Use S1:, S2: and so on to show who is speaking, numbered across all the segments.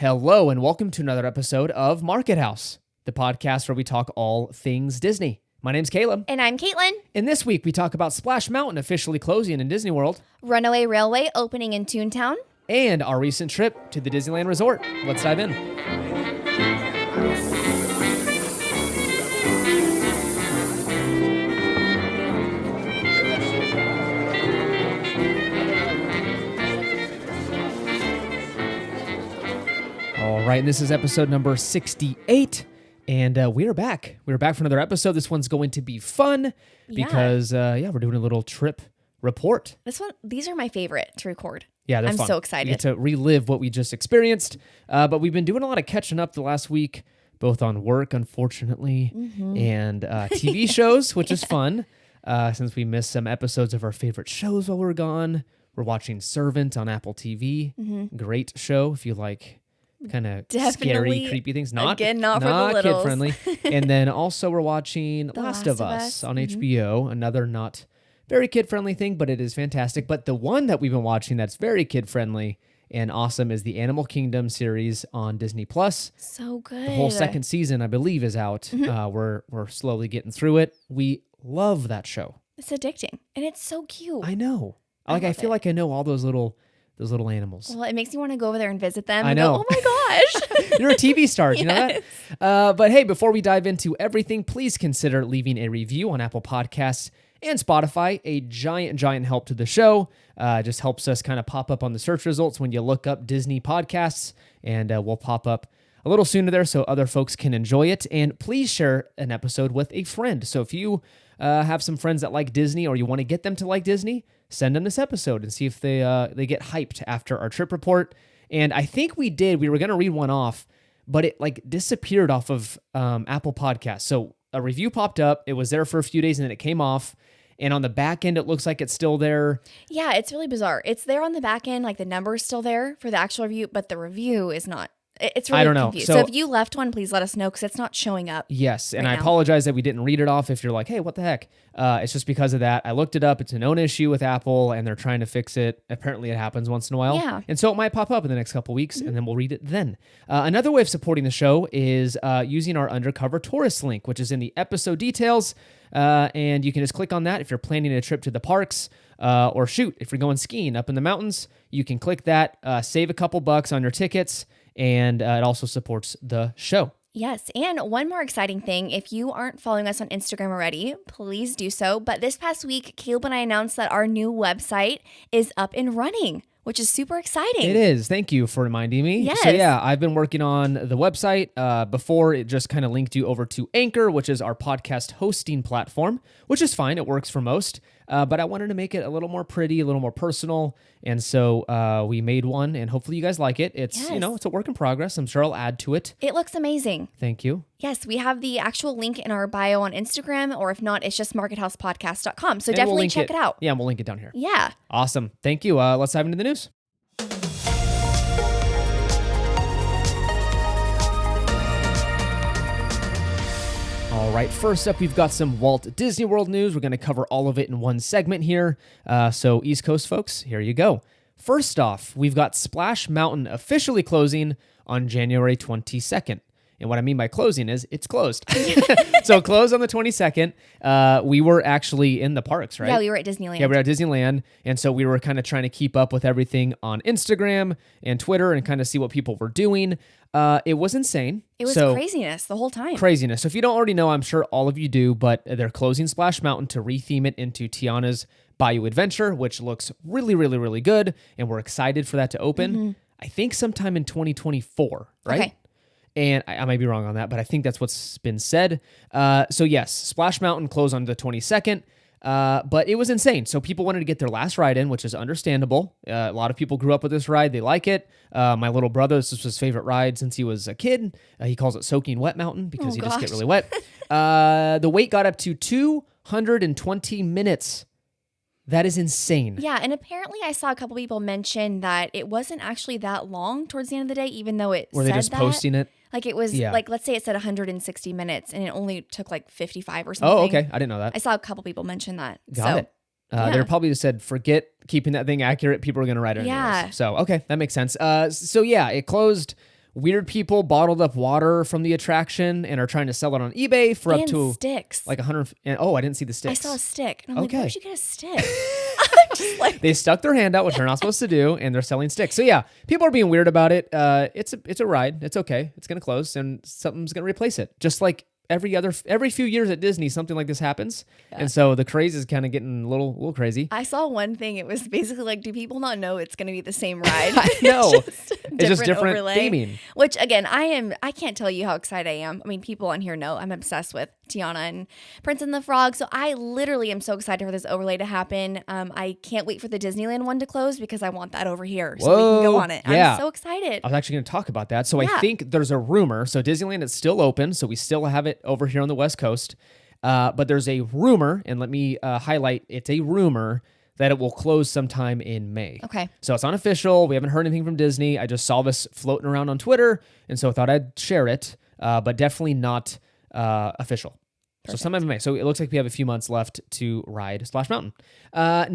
S1: Hello, and welcome to another episode of Market House, the podcast where we talk all things Disney. My name's Caleb.
S2: And I'm Caitlin.
S1: And this week we talk about Splash Mountain officially closing in Disney World,
S2: Runaway Railway opening in Toontown,
S1: and our recent trip to the Disneyland Resort. Let's dive in. All right, and this is episode number 68, and we are back. We're back for another episode. This one's going to be fun because, we're doing a little trip report.
S2: These are my favorite to record.
S1: Yeah, they're
S2: I'm
S1: fun.
S2: so excited.
S1: We get to relive what we just experienced, but we've been doing a lot of catching up the last week, both on work, unfortunately, and TV shows, which is fun, since we missed some episodes of our favorite shows while we were gone. We're watching Servant on Apple TV. Great show if you like kind of scary, creepy things.
S2: Not for the littles.
S1: Kid friendly. And then also we're watching The Last of Us on HBO. Another not very kid friendly thing, but it is fantastic. But the one that we've been watching that's very kid friendly and awesome is the Animal Kingdom series on Disney Plus.
S2: So good.
S1: The whole second season, I believe, is out. We're slowly getting through it. We love that show.
S2: It's addicting, and it's so cute.
S1: I know. I feel like I know all those little animals.
S2: Well, it makes me want to go over there and visit them.
S1: I know.
S2: Go, oh my gosh.
S1: You're a TV star. You know that? But hey, before we dive into everything, please consider leaving a review on Apple Podcasts and Spotify. A giant help to the show. Just helps us kind of pop up on the search results when you look up Disney podcasts, and we'll pop up a little sooner there so other folks can enjoy it. And please share an episode with a friend. So if you have some friends that like Disney or you want to get them to like Disney, send them this episode and see if they get hyped after our trip report. And I think we were going to read one off, but it like disappeared off of Apple Podcasts. So a review popped up, it was there for a few days, and then it came off. And on the back end, it looks like it's still there.
S2: Yeah, it's really bizarre. It's there on the back end, like the number's still there for the actual review, but the review is not. It's really
S1: I don't know.
S2: confused. So if you left one, please let us know because it's not showing up.
S1: Yes, and
S2: right
S1: I
S2: now.
S1: apologize that we didn't read it off if you're like, hey, what the heck? It's just because of that. I looked it up. It's a known issue with Apple, and they're trying to fix it. Apparently, it happens once in a while.
S2: Yeah.
S1: And so it might pop up in the next couple weeks, and then we'll read it then. Another way of supporting the show is using our Undercover Tourist link, which is in the episode details. And you can just click on that if you're planning a trip to the parks, or shoot, if you're going skiing up in the mountains, you can click that, save a couple bucks on your tickets, and it also supports the show.
S2: Yes, and one more exciting thing, if you aren't following us on Instagram already, please do so. But this past week, Caleb and I announced that our new website is up and running, which is super exciting.
S1: It is. Thank you for reminding me.
S2: Yes.
S1: So yeah, I've been working on the website. Before, it just kind of linked you over to Anchor, which is our podcast hosting platform, which is fine. It works for most. But I wanted to make it a little more pretty, a little more personal. And so we made one, and hopefully you guys like it. It's, it's a work in progress. I'm sure I'll add to it.
S2: It looks amazing.
S1: Thank you.
S2: Yes, we have the actual link in our bio on Instagram, or if not, it's just markethousepodcast.com. So
S1: And
S2: definitely
S1: we'll
S2: check it out.
S1: Yeah, we'll link it down here.
S2: Yeah.
S1: Awesome. Thank you. Let's dive into the news. All right, first up, we've got some Walt Disney World news. We're going to cover all of it in one segment here. So East Coast folks, here you go. First off, we've got Splash Mountain officially closing on January 22nd. And what I mean by closing is it's closed. So closed on the 22nd. We were actually in the parks, right?
S2: Yeah, we were at Disneyland.
S1: Yeah, we were at Disneyland. And so we were kind of trying to keep up with everything on Instagram and Twitter and kind of see what people were doing. It was insane.
S2: It was craziness the whole time.
S1: Craziness. So if you don't already know, I'm sure all of you do, but they're closing Splash Mountain to retheme it into Tiana's Bayou Adventure, which looks really, really, really good. And we're excited for that to open. I think sometime in 2024, right?
S2: Okay.
S1: And I might be wrong on that, but I think that's what's been said. So yes, Splash Mountain closed on the 22nd, but it was insane. So people wanted to get their last ride in, which is understandable. A lot of people grew up with this ride. They like it. My little brother, this was his favorite ride since he was a kid. He calls it Soaking Wet Mountain because just get really wet. The wait got up to 220 minutes. That is insane.
S2: Yeah, and apparently I saw a couple people mention that it wasn't actually that long towards the end of the day, even though it
S1: Were
S2: said
S1: they just
S2: that.
S1: posting it?
S2: Like it was, like let's say it said 160 minutes and it only took like 55 or something.
S1: Oh, okay. I didn't know that.
S2: I saw a couple people mention that.
S1: Got it. They probably just said, forget keeping that thing accurate. People are going to ride it anyways.
S2: Yeah.
S1: So, okay, that makes sense. So yeah, it closed weird people bottled up water from the attraction and are trying to sell it on eBay for up
S2: And
S1: to
S2: sticks.
S1: like 100. Oh, I didn't see the sticks.
S2: I saw a stick. And I'm
S1: Okay.
S2: like, where'd you get a stick? I'm just like,
S1: They stuck their hand out, which they're not supposed to do, and they're selling sticks. So yeah, people are being weird about it. It's a ride. It's okay. It's gonna close, and something's gonna replace it. Just like every few years at Disney, something like this happens, and so the craze is kind of getting a little crazy.
S2: I saw one thing. It was basically like, do people not know it's going to be the same ride?
S1: I know. It's just different
S2: overlay.
S1: theming.
S2: Which again, I can't tell you how excited I am. I mean, people on here know I'm obsessed with Tiana and Prince and the Frog. So I literally am so excited for this overlay to happen. I can't wait for the Disneyland one to close because I want that over here so we can go on it.
S1: Yeah.
S2: I'm so excited.
S1: I was actually going to talk about that. So I
S2: Yeah.
S1: think there's a rumor. So Disneyland is still open, so we still have it over here on the West Coast. But there's a rumor, and let me highlight, it's a rumor that it will close sometime in May.
S2: Okay.
S1: So it's unofficial. We haven't heard anything from Disney. I just saw this floating around on Twitter, and so I thought I'd share it, but definitely not official. So sometime in May. So it looks like we have a few months left to ride Splash Mountain.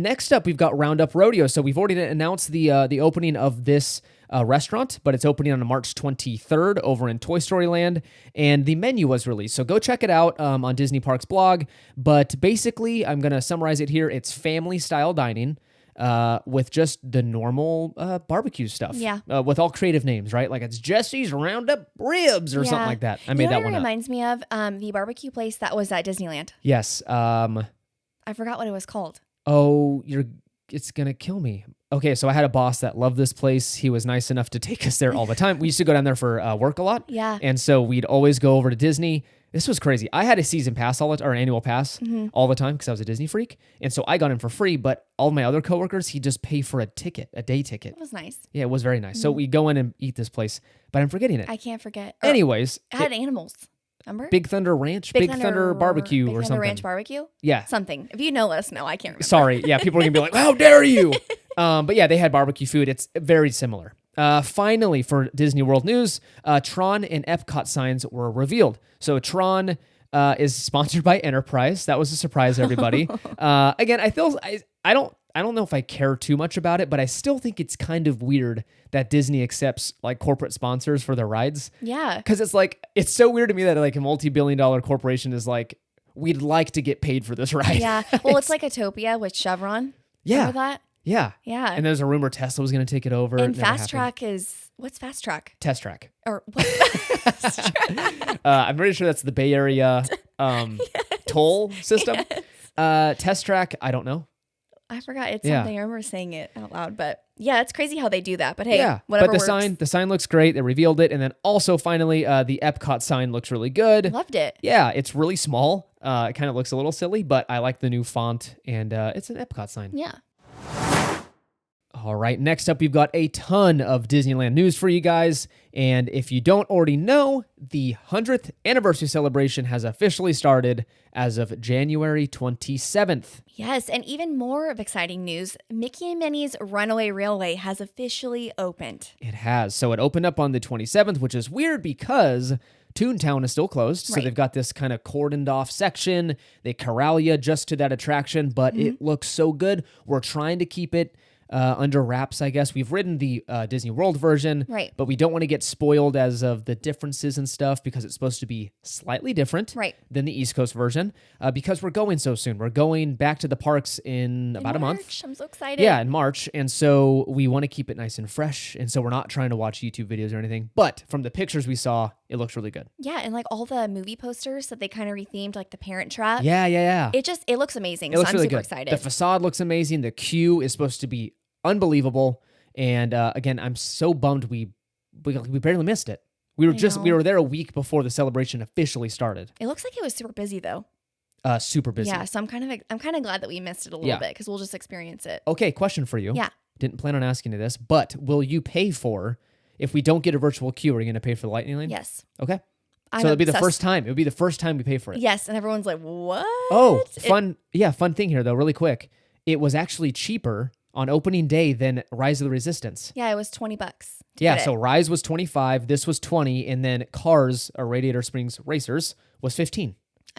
S1: Next up, we've got Roundup Rodeo. So we've already announced the opening of this restaurant, but it's opening on March 23rd over in Toy Story Land, and the menu was released. So go check it out on Disney Parks blog. But basically, I'm going to summarize it here. It's family-style dining. With just the normal barbecue stuff.
S2: Yeah.
S1: With all creative names, right? Like it's Jesse's Roundup Ribs or something like that. I made that one
S2: It
S1: up.
S2: reminds me of the barbecue place that was at Disneyland.
S1: Yes.
S2: I forgot what it was called.
S1: Oh, it's gonna kill me. Okay, so I had a boss that loved this place. He was nice enough to take us there all the time. We used to go down there for work a lot.
S2: Yeah.
S1: And so we'd always go over to Disney. This was crazy. I had a season pass or an annual pass all the time because I was a Disney freak. And so I got in for free, but all my other coworkers, he'd just pay for a day ticket.
S2: It was nice.
S1: Yeah, it was very nice. So we go in and eat this place, but I'm forgetting it.
S2: I can't forget.
S1: Anyways,
S2: It had animals. Remember?
S1: Big Thunder Ranch, Big Thunder Barbecue
S2: Big
S1: or
S2: Thunder
S1: something.
S2: Ranch Barbecue?
S1: Yeah.
S2: Something. If you know, let us know. I can't remember.
S1: Sorry. Yeah, people are going to be like, how dare you? But yeah, they had barbecue food. It's very similar. Finally, for Disney World news, Tron and Epcot signs were revealed. So Tron is sponsored by Enterprise. That was a surprise to everybody. Again, I don't know if I care too much about it, but I still think it's kind of weird that Disney accepts like corporate sponsors for their rides.
S2: Yeah.
S1: Because it's so weird to me that like a multi-billion-dollar corporation is like, we'd like to get paid for this ride.
S2: Yeah. Well, it's like Utopia with Chevron.
S1: Yeah.
S2: Remember that?
S1: Yeah.
S2: Yeah.
S1: And there's a rumor Tesla was going to take it over.
S2: And
S1: It never
S2: Fast
S1: happened.
S2: Track what's Fast Track?
S1: Test Track.
S2: Or what? Fast Track?
S1: I'm pretty sure that's the Bay Area toll system. Test Track, I don't know.
S2: I forgot. It's
S1: Yeah.
S2: something. I remember saying it out loud, but yeah, it's crazy how they do that. But hey,
S1: Yeah,
S2: whatever
S1: but the
S2: works.
S1: sign looks great. They revealed it, and then also finally, the Epcot sign looks really good.
S2: Loved it.
S1: Yeah, it's really small. It kind of looks a little silly, but I like the new font, and it's an Epcot sign.
S2: Yeah.
S1: All right, next up, we've got a ton of Disneyland news for you guys. And if you don't already know, the 100th anniversary celebration has officially started as of January 27th.
S2: Yes, and even more of exciting news, Mickey and Minnie's Runaway Railway has officially opened.
S1: It has. So it opened up on the 27th, which is weird because Toontown is still closed. So
S2: Right.
S1: they've got this kind of cordoned off section. They corral you just to that attraction, but it looks so good. We're trying to keep it under wraps, I guess. We've ridden the Disney World version,
S2: Right.
S1: but we don't want to get spoiled as of the differences and stuff because it's supposed to be slightly different
S2: Right.
S1: than the East Coast version because we're going so soon. We're going back to the parks in about a month.
S2: March. I'm so excited.
S1: Yeah, in March. And so we want to keep it nice and fresh. And so we're not trying to watch YouTube videos or anything. But from the pictures we saw, it looks really good.
S2: Yeah, and like all the movie posters that they kind of rethemed, like the Parent Trap.
S1: Yeah.
S2: It looks amazing.
S1: It looks
S2: so I'm
S1: really
S2: super
S1: good.
S2: excited.
S1: The facade looks amazing. The queue is supposed to be unbelievable. And again, I'm so bummed we barely missed it. We were there a week before the celebration officially started.
S2: It looks like it was super busy though.
S1: Super busy.
S2: Yeah, so I'm kind of glad that we missed it a little bit because we'll just experience it.
S1: Okay, question for you.
S2: Yeah.
S1: Didn't plan on asking you this, but will you pay for, if we don't get a virtual queue, are you going to pay for the Lightning Lane?
S2: Yes.
S1: Okay.
S2: I'm
S1: So it'll be the
S2: obsessed.
S1: first time. It would be the first time we pay for it.
S2: Yes, and everyone's like, "What?"
S1: Oh, fun thing here though, really quick. It was actually cheaper on opening day than Rise of the Resistance.
S2: Yeah, it was $20.
S1: Yeah,
S2: get
S1: so
S2: it.
S1: Rise was 25, this was 20, and then Cars or Radiator Springs Racers was 15.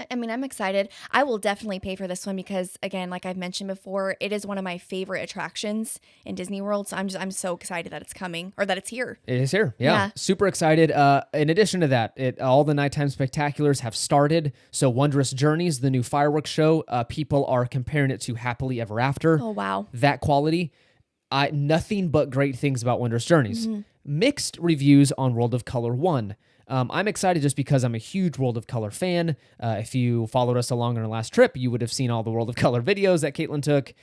S2: I mean, I'm excited. I will definitely pay for this one because, again, like I've mentioned before, it is one of my favorite attractions in Disney World. So I'm so excited that it's coming or that it's here.
S1: It is here. Yeah.
S2: Yeah.
S1: Super excited. In addition to that, all the nighttime spectaculars have started. So Wondrous Journeys, the new fireworks show, people are comparing it to Happily Ever After.
S2: Oh, wow.
S1: That quality. Nothing but great things about Wondrous Journeys. Mixed reviews on World of Color 1. I'm excited just because I'm a huge World of Color fan. If you followed us along on our last trip, you would have seen all the World of Color videos that Caitlin took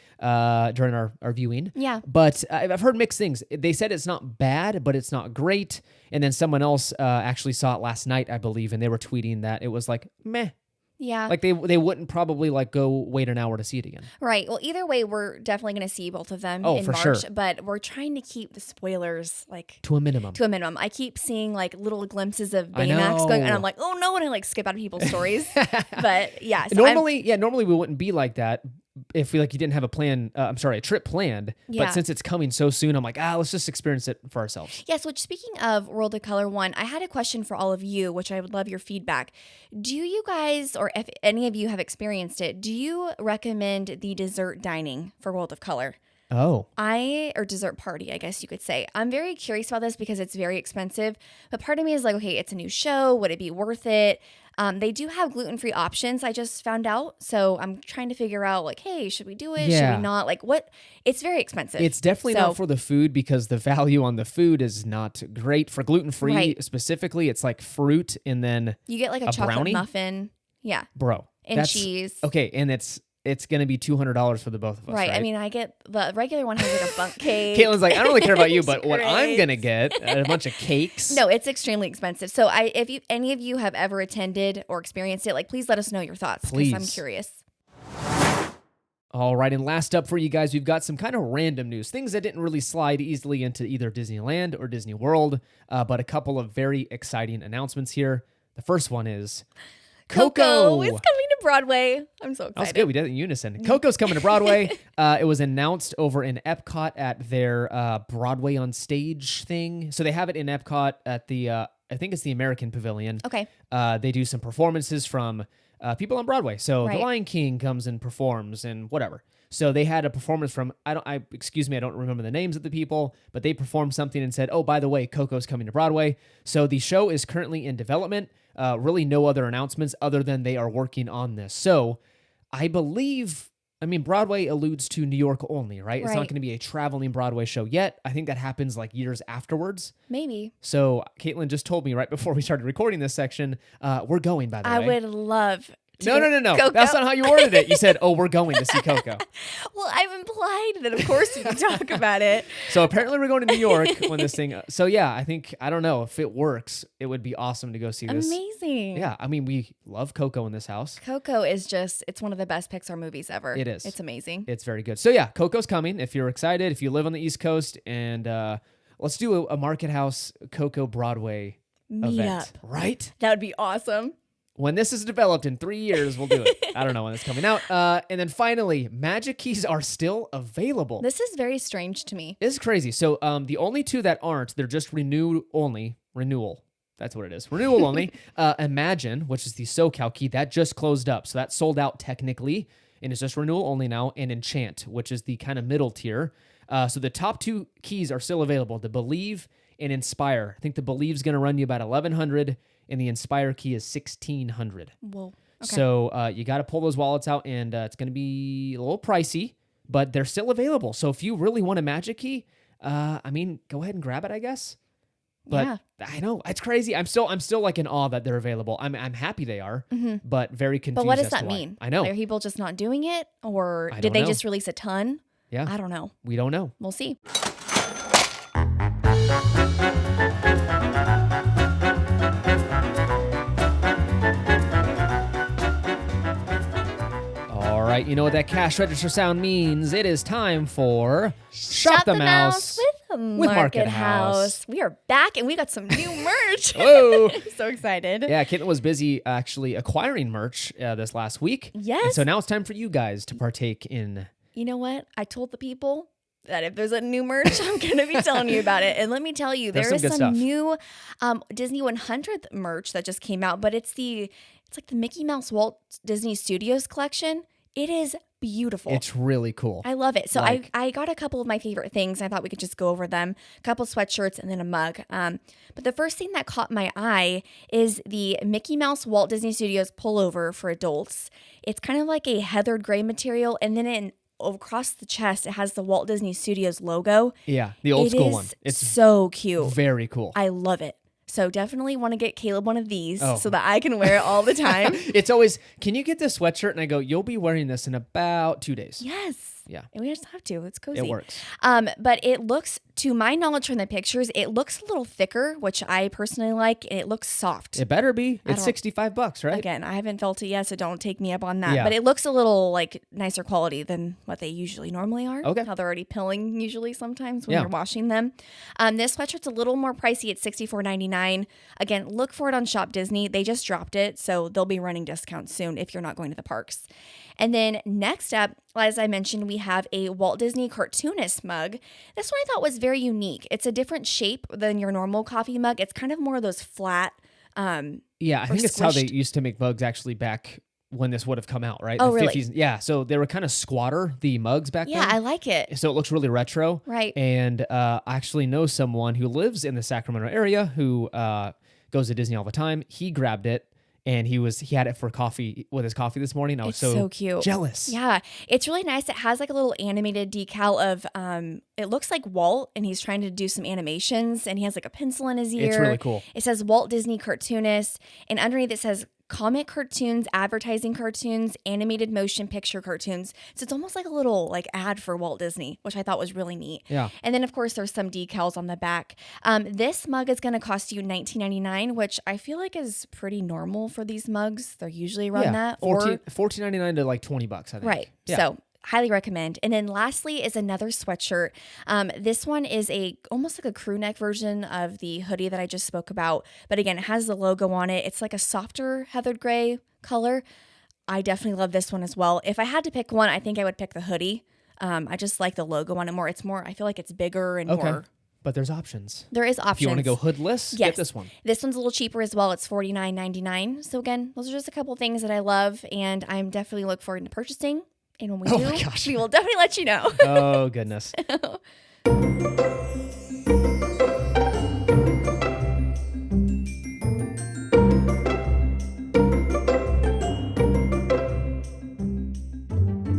S1: during our viewing.
S2: Yeah.
S1: But I've heard mixed things. They said it's not bad, but it's not great. And then someone else actually saw it last night, I believe, and they were tweeting that it was like, meh.
S2: Yeah.
S1: Like they wouldn't probably like go wait an hour to see it again.
S2: Right. Well, either way, we're definitely going to see both of them in
S1: for
S2: March,
S1: sure.
S2: but we're trying to keep the spoilers like
S1: To a minimum.
S2: I keep seeing like little glimpses of
S1: I
S2: Baymax going, and
S1: know.
S2: I'm like, oh no, and I like skip out of people's stories. But yeah, so
S1: Normally we wouldn't be like that if you didn't have a trip planned.
S2: Yeah.
S1: But since it's coming so soon, I'm like, let's just experience it for ourselves.
S2: Yes, which speaking of World of Color 1, I had a question for all of you, which I would love your feedback. Do you guys, or if any of you have experienced it, do you recommend the dessert dining for World of Color?
S1: Oh.
S2: Or dessert party, I guess you could say. I'm very curious about this because it's very expensive, but part of me is like, okay, it's a new show. Would it be worth it? They do have gluten-free options, I just found out. So I'm trying to figure out like, hey, should we do it?
S1: Yeah.
S2: Should we not? Like what? It's very expensive.
S1: It's definitely not for the food because the value on the food is not great. For gluten-free
S2: Right.
S1: specifically, it's like fruit and then
S2: You get like a chocolate
S1: brownie?
S2: muffin. Yeah.
S1: Bro.
S2: And
S1: that's-
S2: cheese.
S1: Okay, and it's going to be $200 for the both of us,
S2: Right. I mean, I get the regular one has like a bundt cake.
S1: Caitlin's like, I don't really care about you,
S2: It's
S1: but what I'm
S2: great.
S1: going to get, a bunch of cakes.
S2: No, it's extremely expensive. So if any of you have ever attended or experienced it, like please let us know your thoughts because I'm
S1: Please.
S2: curious.
S1: All right, and last up for you guys, we've got some kind of random news, things that didn't really slide easily into either Disneyland or Disney World, but a couple of very exciting announcements here. The first one is Coco
S2: is coming to Broadway. I'm so
S1: That was
S2: excited.
S1: good. We did it in unison. Coco's coming to Broadway. It was announced over in Epcot at their Broadway on Stage thing. So they have it in Epcot at the, I think it's the American Pavilion.
S2: Okay.
S1: They do some performances from people on Broadway. So
S2: Right.
S1: The Lion King comes and performs and whatever. So they had a performance from, I don't remember the names of the people, but they performed something and said, oh, by the way, Coco's coming to Broadway. So the show is currently in development. Really no other announcements other than they are working on this. So I believe, Broadway alludes to New York only, right? It's not
S2: Right.
S1: going to be a traveling Broadway show yet. I think that happens like years afterwards.
S2: Maybe.
S1: So Caitlin just told me right before we started recording this section, we're going, by the
S2: I
S1: way.
S2: would love to
S1: No.
S2: Coco.
S1: That's not how you worded it. You said, oh, we're going to see Coco.
S2: Well, I've implied that of course we can talk about it.
S1: So apparently we're going to New York when this thing. So yeah, I don't know if it works. It would be awesome to go see this.
S2: Amazing.
S1: Yeah, we love Coco in this house.
S2: Coco is it's one of the best Pixar movies ever.
S1: It is.
S2: It's amazing.
S1: It's very good. So yeah, Coco's coming. If you're excited, if you live on the East Coast, and let's do a Market House Coco Broadway event,
S2: Meetup.
S1: right?
S2: That would be awesome.
S1: When this is developed in 3 years, we'll do it. I don't know when it's coming out. And then finally, Magic Keys are still available.
S2: This is very strange to me.
S1: It's crazy. So the only two that aren't, they're just renewal. That's what it is. Renewal only. Imagine, which is the SoCal key, that just closed up. So that's sold out technically, and it's just renewal only now. And Enchant, which is the kind of middle tier. So the top two keys are still available, the Believe and Inspire. I think the Believe's going to run you about $1,100, and the Inspire key is $1,600.
S2: Whoa. Okay.
S1: So you got to pull those wallets out, and it's going to be a little pricey, but they're still available. So if you really want a Magic Key, go ahead and grab it, I guess. But
S2: Yeah.
S1: I know it's crazy. I'm still like in awe that they're available. I'm happy they are, but very confused.
S2: But what does
S1: as to
S2: that
S1: why.
S2: mean?
S1: I know.
S2: Are people just not doing it? Or
S1: I
S2: did
S1: don't
S2: they
S1: know.
S2: just release a ton?
S1: Yeah,
S2: I don't know.
S1: we don't know.
S2: We'll see.
S1: All right, you know what that cash register sound means. It is time for Shop the Mouse
S2: with
S1: Market
S2: Market House. We are back and we got some new merch.
S1: Whoa.
S2: So excited.
S1: Yeah, Caitlin was busy actually acquiring merch this last week.
S2: Yes.
S1: And so now it's time for you guys to partake in.
S2: You know what? I told the people that if there's a new merch, I'm going to be telling you about it. And let me tell you,
S1: There's
S2: there is
S1: some good
S2: some
S1: stuff.
S2: new Disney 100th merch that just came out, but it's the It's like the Mickey Mouse Walt Disney Studios collection. It is beautiful.
S1: It's really cool.
S2: I love it. So
S1: Like-
S2: I got a couple of my favorite things. I thought we could just go over them. A couple sweatshirts and then a mug. But the first thing that caught my eye is the Mickey Mouse Walt Disney Studios pullover for adults. It's kind of like a heathered gray material, and then across the chest, it has the Walt Disney Studios logo.
S1: Yeah, the old school one.
S2: It's so cute.
S1: Very cool.
S2: I love it. So definitely want to get Caleb one of these
S1: Oh.
S2: so that I can wear it all the time.
S1: It's always, can you get this sweatshirt? And I go, you'll be wearing this in about 2 days.
S2: Yes.
S1: Yeah.
S2: And we just have to. It's cozy.
S1: It works.
S2: But it looks, to my knowledge from the pictures, it looks a little thicker, which I personally like, and it looks soft.
S1: It better be. It's
S2: don't-
S1: $65, right?
S2: Again, I haven't felt it yet, so don't take me up on that.
S1: Yeah.
S2: But it looks a little like nicer quality than what they usually normally are.
S1: Okay.
S2: How they're already pilling usually sometimes when
S1: Yeah.
S2: you're washing them. This sweatshirt's a little more pricey at $64.99. Again, look for it on Shop Disney. They just dropped it, so they'll be running discounts soon if you're not going to the parks. And then next up, as I mentioned, we have a Walt Disney cartoonist mug. This one I thought was very unique. It's a different shape than your normal coffee mug. It's kind of more of those flat.
S1: Yeah, I think it's how they
S2: squished.
S1: used to make mugs actually back when this would have come out, right?
S2: Oh,
S1: The
S2: really?
S1: 50s. Yeah, so they were kind of squatter, the mugs back
S2: Yeah,
S1: then.
S2: I like it.
S1: So it looks really retro.
S2: Right.
S1: And I actually know someone who lives in the Sacramento area who goes to Disney all the time. He grabbed it and he had it for coffee with his coffee this morning. I was
S2: It's so cute.
S1: jealous.
S2: Yeah, it's really nice. It has like a little animated decal of, it looks like Walt, and he's trying to do some animations, and he has like a pencil in his ear.
S1: It's really cool.
S2: It says Walt Disney Cartoonist, and underneath it says comic cartoons, advertising cartoons, animated motion picture cartoons. So it's almost like a little like ad for Walt Disney, which I thought was really neat.
S1: Yeah.
S2: And then of course there's some decals on the back. This mug is going to cost you $19.99, which I feel like is pretty normal for these mugs. They're usually around that.
S1: $14.99 to like $20, I think.
S2: Right.
S1: Yeah.
S2: So highly recommend. And then lastly is another sweatshirt. This one is almost like a crew neck version of the hoodie that I just spoke about. But again, it has the logo on it. It's like a softer heathered gray color. I definitely love this one as well. If I had to pick one, I think I would pick the hoodie. I just like the logo on it more. It's more, I feel like it's bigger and
S1: Okay.
S2: more.
S1: But there's options.
S2: There is options.
S1: If you want to go hoodless,
S2: Yes.
S1: get this one.
S2: This one's a little cheaper as well. It's $49.99. So again, those are just a couple things that I love, and I'm definitely look forward to purchasing. And when we
S1: Oh
S2: do,
S1: my gosh.
S2: we will definitely let you know.
S1: Oh, goodness.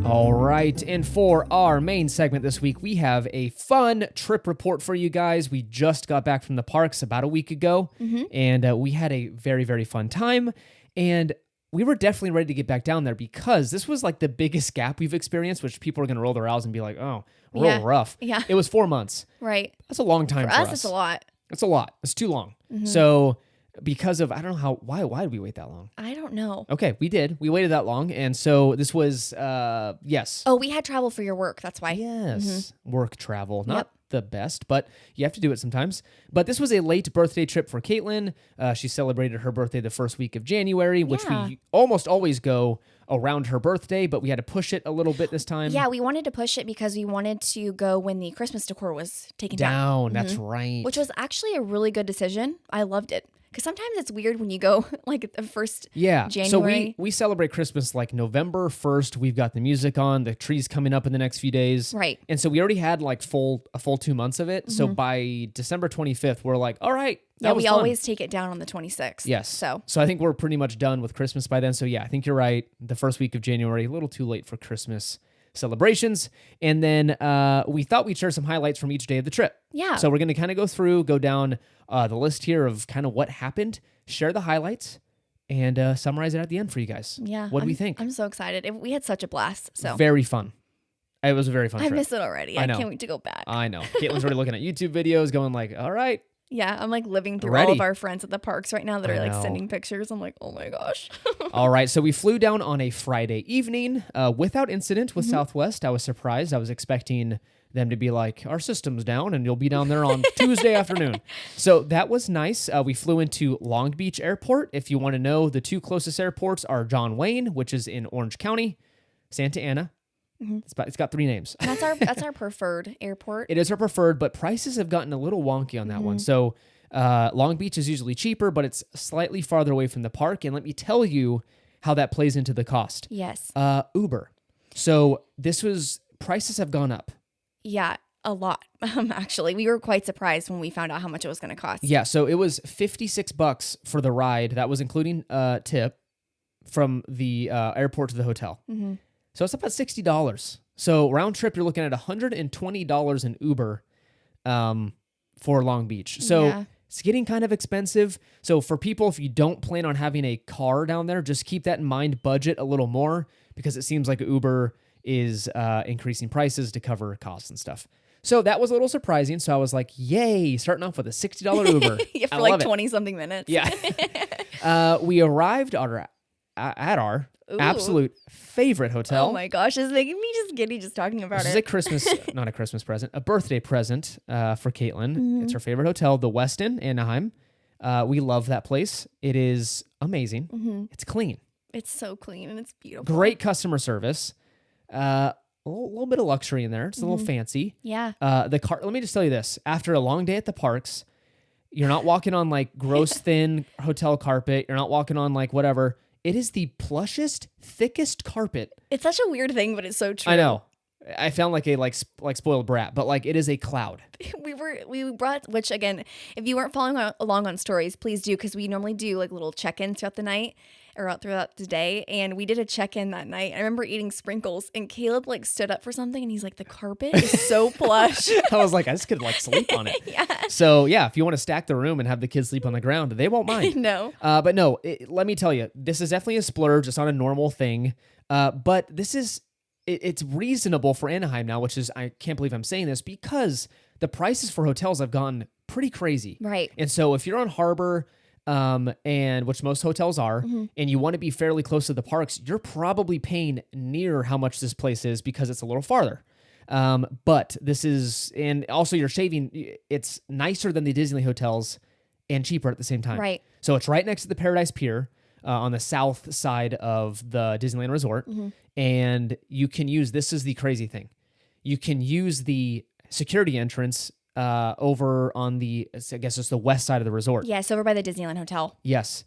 S1: All right, and for our main segment this week, we have a fun trip report for you guys. We just got back from the parks about a week ago, and we had a very, very fun time. And we were definitely ready to get back down there because this was like the biggest gap we've experienced, which people are going to roll their eyes and be like, oh, real
S2: Yeah.
S1: rough.
S2: Yeah.
S1: It was 4 months.
S2: Right.
S1: That's a long time
S2: For
S1: for
S2: us, it's a lot.
S1: It's a lot. It's too long. So because of, I don't know why did we wait that long?
S2: I don't know.
S1: Okay, we did. We waited that long. And so this was, yes.
S2: Oh, we had travel for your work. That's why.
S1: Yes. Work travel. Not
S2: Yep.
S1: the best, but you have to do it sometimes. But this was a late birthday trip for Caitlin. She celebrated her birthday the first week of January, which
S2: Yeah.
S1: we almost always go around her birthday, but we had to push it a little bit this time.
S2: Yeah, we wanted to push it because we wanted to go when the Christmas decor was taken down.
S1: That's right.
S2: Which was actually a really good decision. I loved it. Because sometimes it's weird when you go like the first
S1: Yeah.
S2: January.
S1: So we celebrate Christmas like November 1st. We've got the music on, the tree's coming up in the next few days.
S2: Right.
S1: And so we already had like a full 2 months of it. So by December 25th, we're like, all right. That
S2: Yeah,
S1: was
S2: we
S1: fun.
S2: always take it down on the 26th.
S1: Yes.
S2: So
S1: I think we're pretty much done with Christmas by then. So yeah, I think you're right. The first week of January, a little too late for Christmas celebrations. And then we thought we'd share some highlights from each day of the trip.
S2: yeah.
S1: So we're going to kind of go down the list here of kind of what happened, share the highlights, and summarize it at the end for you guys.
S2: Yeah.
S1: What do we think?
S2: I'm so excited. We had such a blast. So
S1: Very fun. It was a very fun
S2: I
S1: trip.
S2: miss it already.
S1: I
S2: I
S1: know.
S2: can't wait to go back.
S1: I know. Caitlin's already looking at YouTube videos going like, all right.
S2: Yeah, I'm like living through all
S1: Ready.
S2: of our friends at the parks right now that
S1: I
S2: are like
S1: know.
S2: sending pictures. I'm like, oh my gosh.
S1: All right. So we flew down on a Friday evening without incident with Southwest. I was surprised. I was expecting them to be like, our system's down and you'll be down there on Tuesday afternoon. So that was nice. We flew into Long Beach Airport. If you want to know, the two closest airports are John Wayne, which is in Orange County, Santa Ana. It's got 3 names.
S2: That's our preferred airport.
S1: It is our preferred, but prices have gotten a little wonky on that one. So Long Beach is usually cheaper, but it's slightly farther away from the park. And let me tell you how that plays into the cost.
S2: Yes.
S1: Uber. So prices have gone up.
S2: Yeah, a lot. Actually, we were quite surprised when we found out how much it was going to cost.
S1: Yeah, so it was $56 for the ride. That was including tip from the airport to the hotel.
S2: Mm-hmm.
S1: So it's about $60. So round trip, you're looking at $120 in Uber for Long Beach. So it's getting kind of expensive. So for people, if you don't plan on having a car down there, just keep that in mind. Budget a little more because it seems like Uber is increasing prices to cover costs and stuff. So that was a little surprising. So I was like, yay, starting off with a $60 Uber.
S2: Yeah, for like 20-something minutes.
S1: Yeah. We arrived at our absolute favorite hotel.
S2: Oh my gosh, it's making me just giddy just talking about
S1: This is not a Christmas present, a birthday present for Caitlin.
S2: Mm-hmm.
S1: It's her favorite hotel, the Westin, Anaheim. We love that place. It is amazing.
S2: Mm-hmm.
S1: It's clean.
S2: It's so clean and it's beautiful.
S1: Great customer service. A little bit of luxury in there. It's a little fancy.
S2: Yeah.
S1: Let me just tell you this. After a long day at the parks, you're not walking on like gross thin hotel carpet. You're not walking on like whatever. It is the plushest, thickest carpet.
S2: It's such a weird thing, but it's so true.
S1: I know. I found like a like spoiled brat, but like it is a cloud.
S2: We brought, which again, if you weren't following along on stories, please do, because we normally do like little check-ins throughout the night or throughout the day, and we did a check-in that night. I remember eating sprinkles, and Caleb like stood up for something, and he's like, "The carpet is so plush."
S1: I was like, I just could like sleep on it.
S2: Yeah.
S1: So yeah, if you want to stack the room and have the kids sleep on the ground, they won't mind.
S2: No.
S1: But no, let me tell you, this is definitely a splurge. It's not a normal thing. But this is. It's reasonable for Anaheim now, which is, I can't believe I'm saying this, because the prices for hotels have gone pretty crazy.
S2: Right.
S1: And so if you're on Harbor, and which most hotels are, and you want to be fairly close to the parks, you're probably paying near how much this place is because it's a little farther. But this is, and also you're saving, it's nicer than the Disney hotels and cheaper at the same time.
S2: Right.
S1: So it's right next to the Paradise Pier. On the south side of the Disneyland Resort. And you can use, this is the crazy thing, you can use the security entrance over on the, I guess it's the west side of the resort.
S2: Yes, over by the Disneyland Hotel.
S1: Yes.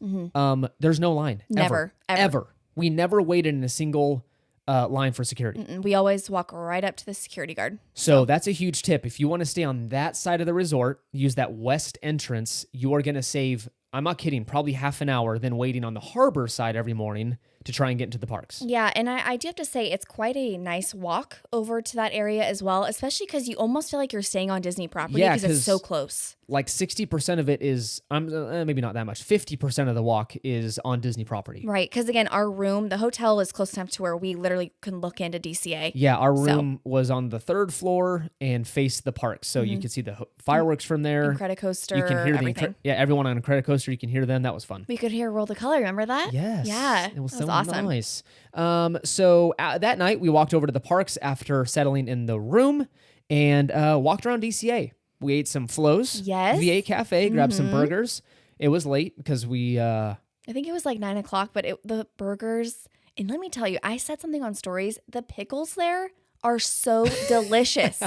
S1: There's no line.
S2: Never.
S1: Ever. We never waited in a single line for security.
S2: We always walk right up to the security guard.
S1: So that's a huge tip. If you want to stay on that side of the resort, use that west entrance, you are going to save, I'm not kidding, probably half an hour than waiting on the harbor side every morning to try and get into the parks.
S2: Yeah, and I do have to say it's quite a nice walk over to that area as well, especially because you almost feel like you're staying on Disney property because it's so close. Like
S1: 60% of it is, maybe not that much, 50% of the walk is on Disney property.
S2: Right, because again, our room, the hotel is close enough to where we literally can look into DCA.
S1: Yeah, our room was on the third floor and faced the park, so you could see the fireworks from there.
S2: Incredicoaster,
S1: you can hear
S2: everything.
S1: Everyone on Incredicoaster, you can hear them. That was fun.
S2: We could hear World of Color. Remember that?
S1: Yes.
S2: Yeah,
S1: it was so
S2: awesome.
S1: Nice. So that night we walked over to the parks after settling in the room and walked around DCA. We ate some flows.
S2: Yes.
S1: V8 Cafe, grabbed some burgers. It was late because we...
S2: I think it was like 9 o'clock, but the burgers... And let me tell you, I said something on stories. The pickles there are so delicious.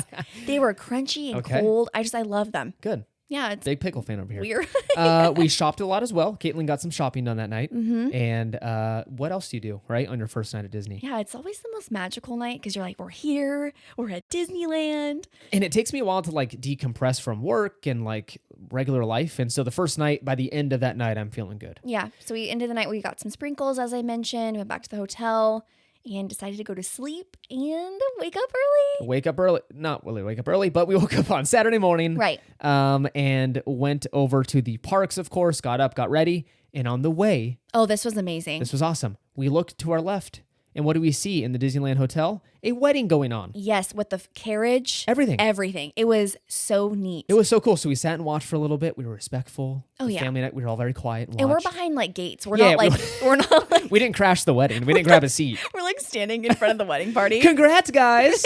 S2: They were crunchy and cold. I love them.
S1: Good.
S2: Yeah, it's
S1: big pickle fan over here.
S2: Weird.
S1: We shopped a lot as well. Caitlin got some shopping done that night. And what else do you do, right, on your first night at Disney?
S2: Yeah, it's always the most magical night because you're like, we're here, we're at Disneyland.
S1: And it takes me a while to like decompress from work and like regular life. And so the first night, by the end of that night, I'm feeling good.
S2: Yeah. So we ended the night, we got some sprinkles, as I mentioned, went back to the hotel and decided to go to sleep and wake up early.
S1: Not really wake up early, but we woke up on Saturday morning.
S2: Right.
S1: And went over to the parks, of course, got up, got ready. And on the way...
S2: Oh, this was amazing.
S1: This was awesome. We looked to our left. And what do we see in the Disneyland Hotel? A wedding going on.
S2: Yes, with the carriage.
S1: Everything.
S2: It was so neat.
S1: It was so cool. So we sat and watched for a little bit. We were respectful.
S2: Oh, yeah.
S1: Family night. We were all very quiet and
S2: we're
S1: watched.
S2: behind like gates. We're not like...
S1: We didn't crash the wedding. We didn't grab a seat.
S2: We're like standing in front of the wedding party.
S1: Congrats, guys.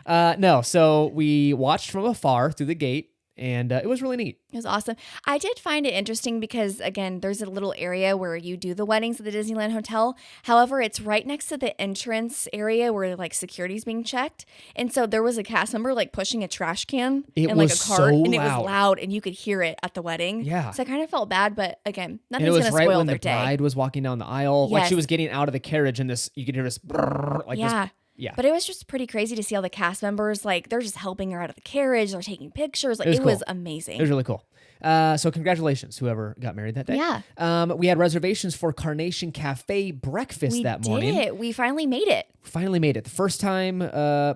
S1: No, so we watched from afar through the gate. And it was really neat.
S2: It was awesome. I did find it interesting because, again, there's a little area where you do the weddings at the Disneyland Hotel. However, it's right next to the entrance area where like security's being checked. And so there was a cast member like pushing a trash can
S1: It
S2: in like a
S1: was
S2: cart.
S1: so
S2: And it was
S1: loud.
S2: loud and you could hear it at the wedding.
S1: Yeah.
S2: So I kind of felt bad, but again,
S1: And
S2: nothing's
S1: it
S2: going
S1: was
S2: to
S1: right
S2: spoil
S1: when
S2: their
S1: the
S2: day.
S1: bride was walking down the aisle. Like she
S2: Yes.
S1: was getting out of the carriage and this, you could hear this brrr, like
S2: Yeah.
S1: this. Yeah.
S2: But it was just pretty crazy to see all the cast members, like they're just helping her out of the carriage. They're taking pictures. Like
S1: It was
S2: it was
S1: cool.
S2: amazing.
S1: It was really cool. So congratulations, whoever got married that day.
S2: Yeah.
S1: We had reservations for Carnation Cafe breakfast that morning.
S2: We did. We finally made it.
S1: Finally made it. The first time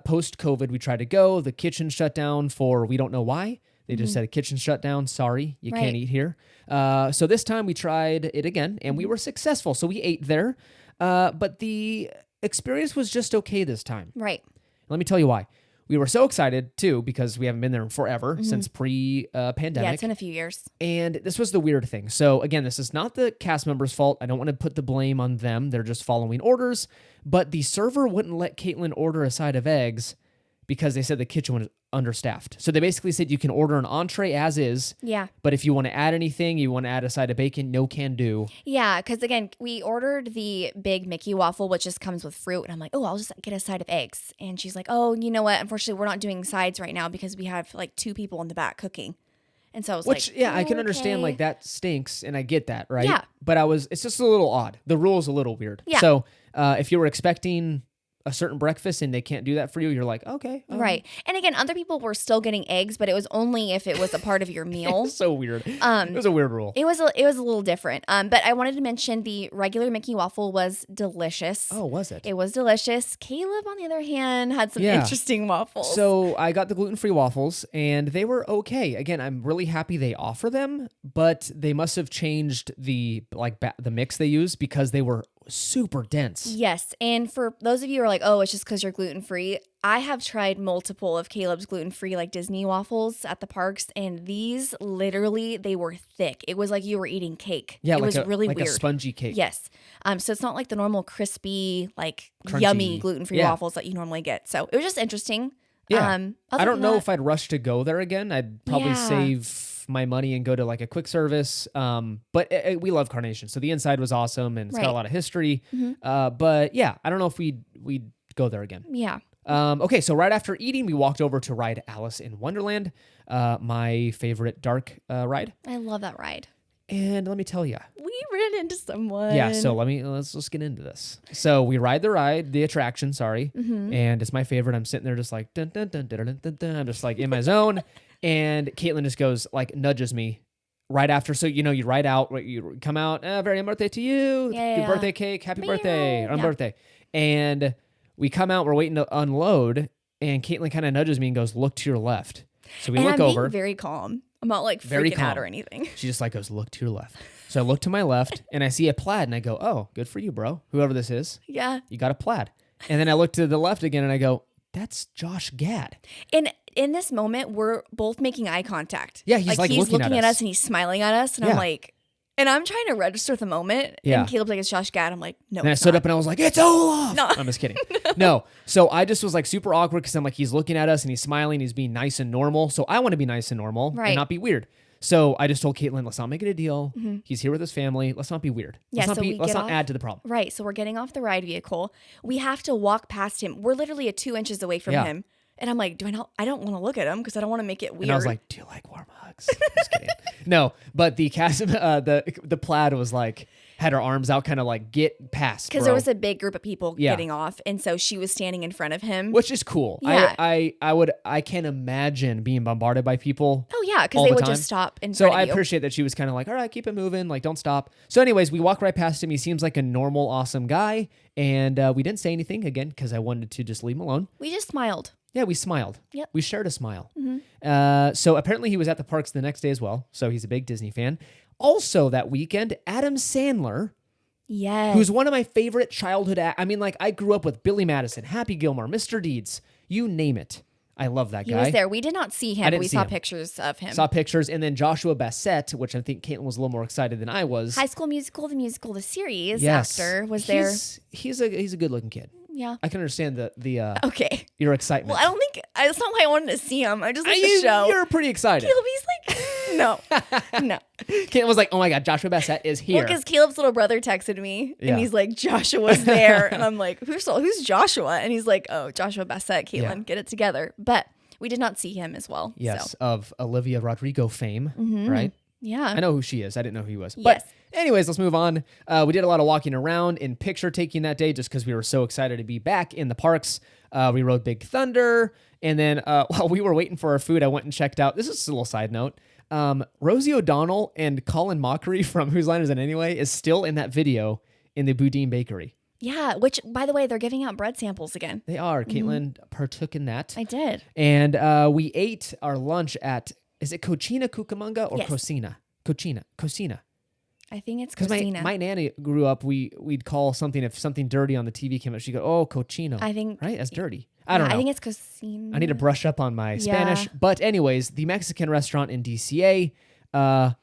S1: post-COVID we tried to go. The kitchen shut down for we don't know why. They just said a kitchen shut down. Sorry, you can't
S2: Right.
S1: eat here. So this time we tried it again and we were successful. So we ate there. But the experience was just okay this time.
S2: Right.
S1: Let me tell you why. We were so excited too because we haven't been there in forever since pre-pandemic.
S2: Yeah, it's been a few years.
S1: And this was the weird thing. So again, this is not the cast members' fault. I don't want to put the blame on them. They're just following orders. But the server wouldn't let Caitlin order a side of eggs because they said the kitchen was understaffed. So they basically said you can order an entree as is.
S2: Yeah.
S1: But if you want to add anything, you want to add a side of bacon, no can do.
S2: Yeah, because again, we ordered the big Mickey waffle, which just comes with fruit. And I'm like, oh, I'll just get a side of eggs. And she's like, oh, you know what? Unfortunately, we're not doing sides right now because we have like 2 people in the back cooking. And so I was
S1: Which,
S2: like,
S1: yeah, I can understand
S2: okay.
S1: like that stinks and I get that, right?
S2: Yeah.
S1: But it's just a little odd. The rule's a little weird.
S2: Yeah.
S1: So if you were expecting a certain breakfast and they can't do that for you, you're like, okay.
S2: Right. And again, other people were still getting eggs, but it was only if it was a part of your meal.
S1: It's so weird. It was a weird rule.
S2: It was a little different. But I wanted to mention the regular Mickey waffle was delicious.
S1: Oh, was it?
S2: It was delicious. Caleb, on the other hand, had some
S1: Yeah.
S2: interesting waffles.
S1: So I got the gluten-free waffles and they were okay. Again, I'm really happy they offer them, but they must have changed the the mix they use because they were super dense.
S2: Yes. And for those of you who are like, oh, it's just because you're gluten-free, I have tried multiple of Caleb's gluten-free like Disney waffles at the parks, and these literally, they were thick. It was like you were eating cake.
S1: Yeah,
S2: it was really
S1: like
S2: weird.
S1: a spongy cake.
S2: Yes. So it's not like the normal crispy, like
S1: Crunchy.
S2: yummy gluten-free
S1: Yeah.
S2: waffles that you normally get. So it was just interesting.
S1: Yeah.
S2: Other
S1: I don't
S2: than
S1: know
S2: that-
S1: if I'd rush to go there again. I'd probably
S2: Yeah.
S1: save my money and go to like a quick service. But we love Carnation. So the inside was awesome and it's got a
S2: Right.
S1: lot of history. But yeah, I don't know if we'd go there again.
S2: Yeah.
S1: Okay, so right after eating, we walked over to ride Alice in Wonderland, my favorite dark ride.
S2: I love that ride.
S1: And let me tell you,
S2: We ran into someone.
S1: yeah. So let's just get into this. So we ride the attraction. Sorry, and it's my favorite. I'm sitting there just like dun dun dun dun dun dun dun. I'm just like in my zone, and Caitlin just goes like nudges me right after. So you ride out, you come out. Very happy birthday to you.
S2: Yeah,
S1: Good
S2: yeah.
S1: birthday cake. Happy birthday on
S2: Yeah.
S1: birthday. And we come out. We're waiting to unload, and Caitlin kind of nudges me and goes, "Look to your left." So we
S2: And
S1: look
S2: I'm
S1: over.
S2: being very calm. I'm not like
S1: Very
S2: freaking out
S1: calm.
S2: or anything.
S1: She just like goes, "Look to your left." So I look to my left and I see a plaid and I go, "Oh, good for you, bro. Whoever this is,
S2: Yeah.
S1: you got a plaid." And then I look to the left again and I go, "That's Josh Gad."
S2: And in this moment, we're both making eye contact.
S1: Yeah, he's, like, looking at
S2: at
S1: us.
S2: us and he's smiling at us. And
S1: Yeah.
S2: I'm like, and I'm trying to register the moment.
S1: Yeah.
S2: And Caleb's like, it's Josh Gad. I'm like, no.
S1: And I
S2: it's
S1: stood
S2: not.
S1: up and I was like, "It's Olaf."
S2: No.
S1: I'm just kidding. No. So I just was like super awkward because I'm like, he's looking at us and he's smiling. He's being nice and normal. So I want to be nice and normal
S2: Right.
S1: and not be weird. So I just told Caitlin, let's not make it a deal. He's here with his family. Let's not be weird.
S2: Yeah,
S1: Let's
S2: so we
S1: let's
S2: get
S1: not
S2: off.
S1: add to the problem.
S2: Right. So we're getting off the ride vehicle. We have to walk past him. We're literally 2 inches away from
S1: Yeah.
S2: him. And I'm like, I don't want to look at him because I don't want to make it weird.
S1: And I was like, "Do you like warm hugs?" Just kidding. No, but the cast, the plaid was like had her arms out, kind of like get past,
S2: because
S1: bro.
S2: there was a big group of people
S1: Yeah.
S2: getting off. And so she was standing in front of him.
S1: Which is cool.
S2: Yeah.
S1: I can't imagine being bombarded by people.
S2: Oh, yeah. Because
S1: all
S2: they
S1: the
S2: would
S1: time.
S2: just stop in
S1: So
S2: front
S1: I
S2: of you.
S1: appreciate that she was kind of like, "All right, keep it moving, like don't stop." So anyways, we walk right past him. He seems like a normal, awesome guy, and we didn't say anything again because I wanted to just leave him alone.
S2: We just smiled.
S1: Yeah, we smiled.
S2: Yep.
S1: We shared a smile.
S2: Mm-hmm.
S1: So apparently he was at the parks the next day as well. So he's a big Disney fan. Also that weekend, Adam Sandler,
S2: Yes.
S1: who's one of my favorite childhood I mean, like I grew up with Billy Madison, Happy Gilmore, Mr. Deeds, you name it. I love that
S2: He
S1: guy.
S2: was there. We did not see him,
S1: I
S2: but
S1: didn't
S2: we
S1: see
S2: saw
S1: him.
S2: pictures of him.
S1: Saw pictures, and then Joshua Bassett, which I think Caitlin was a little more excited than I was.
S2: High School Musical, the series
S1: Yes.
S2: actor was there.
S1: He's a good looking kid.
S2: Yeah.
S1: I can understand the
S2: Okay.
S1: your excitement.
S2: Well, I don't think that's not why I wanted to see him. I just like the show.
S1: You're pretty excited.
S2: Caleb's like, no.
S1: Caitlin was like, "Oh my God, Joshua Bassett is here."
S2: Well, because Caleb's little brother texted me
S1: Yeah.
S2: and he's like, Joshua's there. And I'm like, who's Joshua? And he's like, oh, Joshua Bassett, Caitlin, get it together. But we did not see him as well.
S1: Yes,
S2: So.
S1: of Olivia Rodrigo fame, right?
S2: Yeah.
S1: I know who she is. I didn't know who he was.
S2: Yes.
S1: But anyways, let's move on. We did a lot of walking around and picture taking that day just because we were so excited to be back in the parks. We rode Big Thunder. And then while we were waiting for our food, I went and checked out. This is a little side note. Rosie O'Donnell and Colin Mockery from Whose Line Is It Anyway is still in that video in the Boudin Bakery.
S2: Yeah, which, by the way, they're giving out bread samples again.
S1: They are. Caitlin partook in that.
S2: I did.
S1: And we ate our lunch at, is it Cochina Cucamonga or
S2: Yes.
S1: Cocina? Cocina.
S2: I think it's
S1: Because
S2: Christina.
S1: my nanny grew up, we'd call something, if something dirty on the TV came up, she'd go, oh, cochino.
S2: I think.
S1: Right? That's dirty. I don't know.
S2: I think it's Cocina.
S1: I need to brush up on my Spanish. But anyways, the Mexican restaurant in DCA, okay.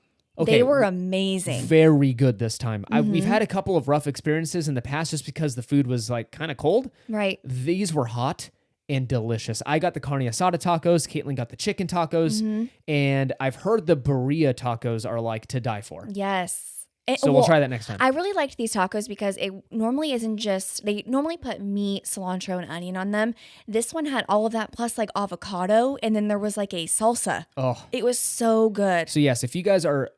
S2: They were amazing.
S1: Very good this time. We've had a couple of rough experiences in the past just because the food was like kind of cold.
S2: Right.
S1: These were hot and delicious. I got the carne asada tacos. Caitlin got the chicken tacos. And I've heard the birria tacos are like to die for.
S2: Yes.
S1: So we'll try that next time.
S2: I really liked these tacos because it normally isn't just, they normally put meat, cilantro, and onion on them. This one had all of that plus like avocado, and then there was like a salsa.
S1: Oh.
S2: It was so good.
S1: So yes, if you guys are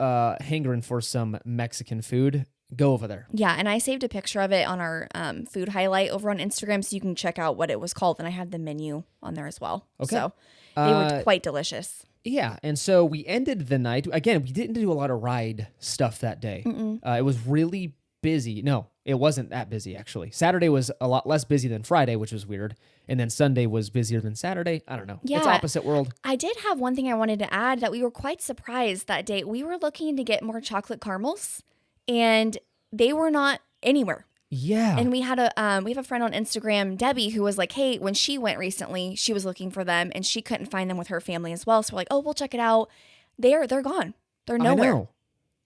S1: hangering for some Mexican food, go over there.
S2: Yeah, and I saved a picture of it on our food highlight over on Instagram so you can check out what it was called, and I had the menu on there as well.
S1: Okay.
S2: So they were quite delicious.
S1: Yeah, and so we ended the night. Again, we didn't do a lot of ride stuff that day. It was really busy. No, it wasn't that busy, actually. Saturday was a lot less busy than Friday, which was weird. And then Sunday was busier than Saturday. I don't know.
S2: Yeah.
S1: It's opposite world.
S2: I did have one thing I wanted to add that we were quite surprised that day. We were looking to get more chocolate caramels, and they were not anywhere.
S1: Yeah.
S2: And we have a friend on Instagram, Debbie, who was like, hey, when she went recently, she was looking for them and she couldn't find them with her family as well. So we're like, oh, we'll check it out. They're gone. They're nowhere.
S1: I know.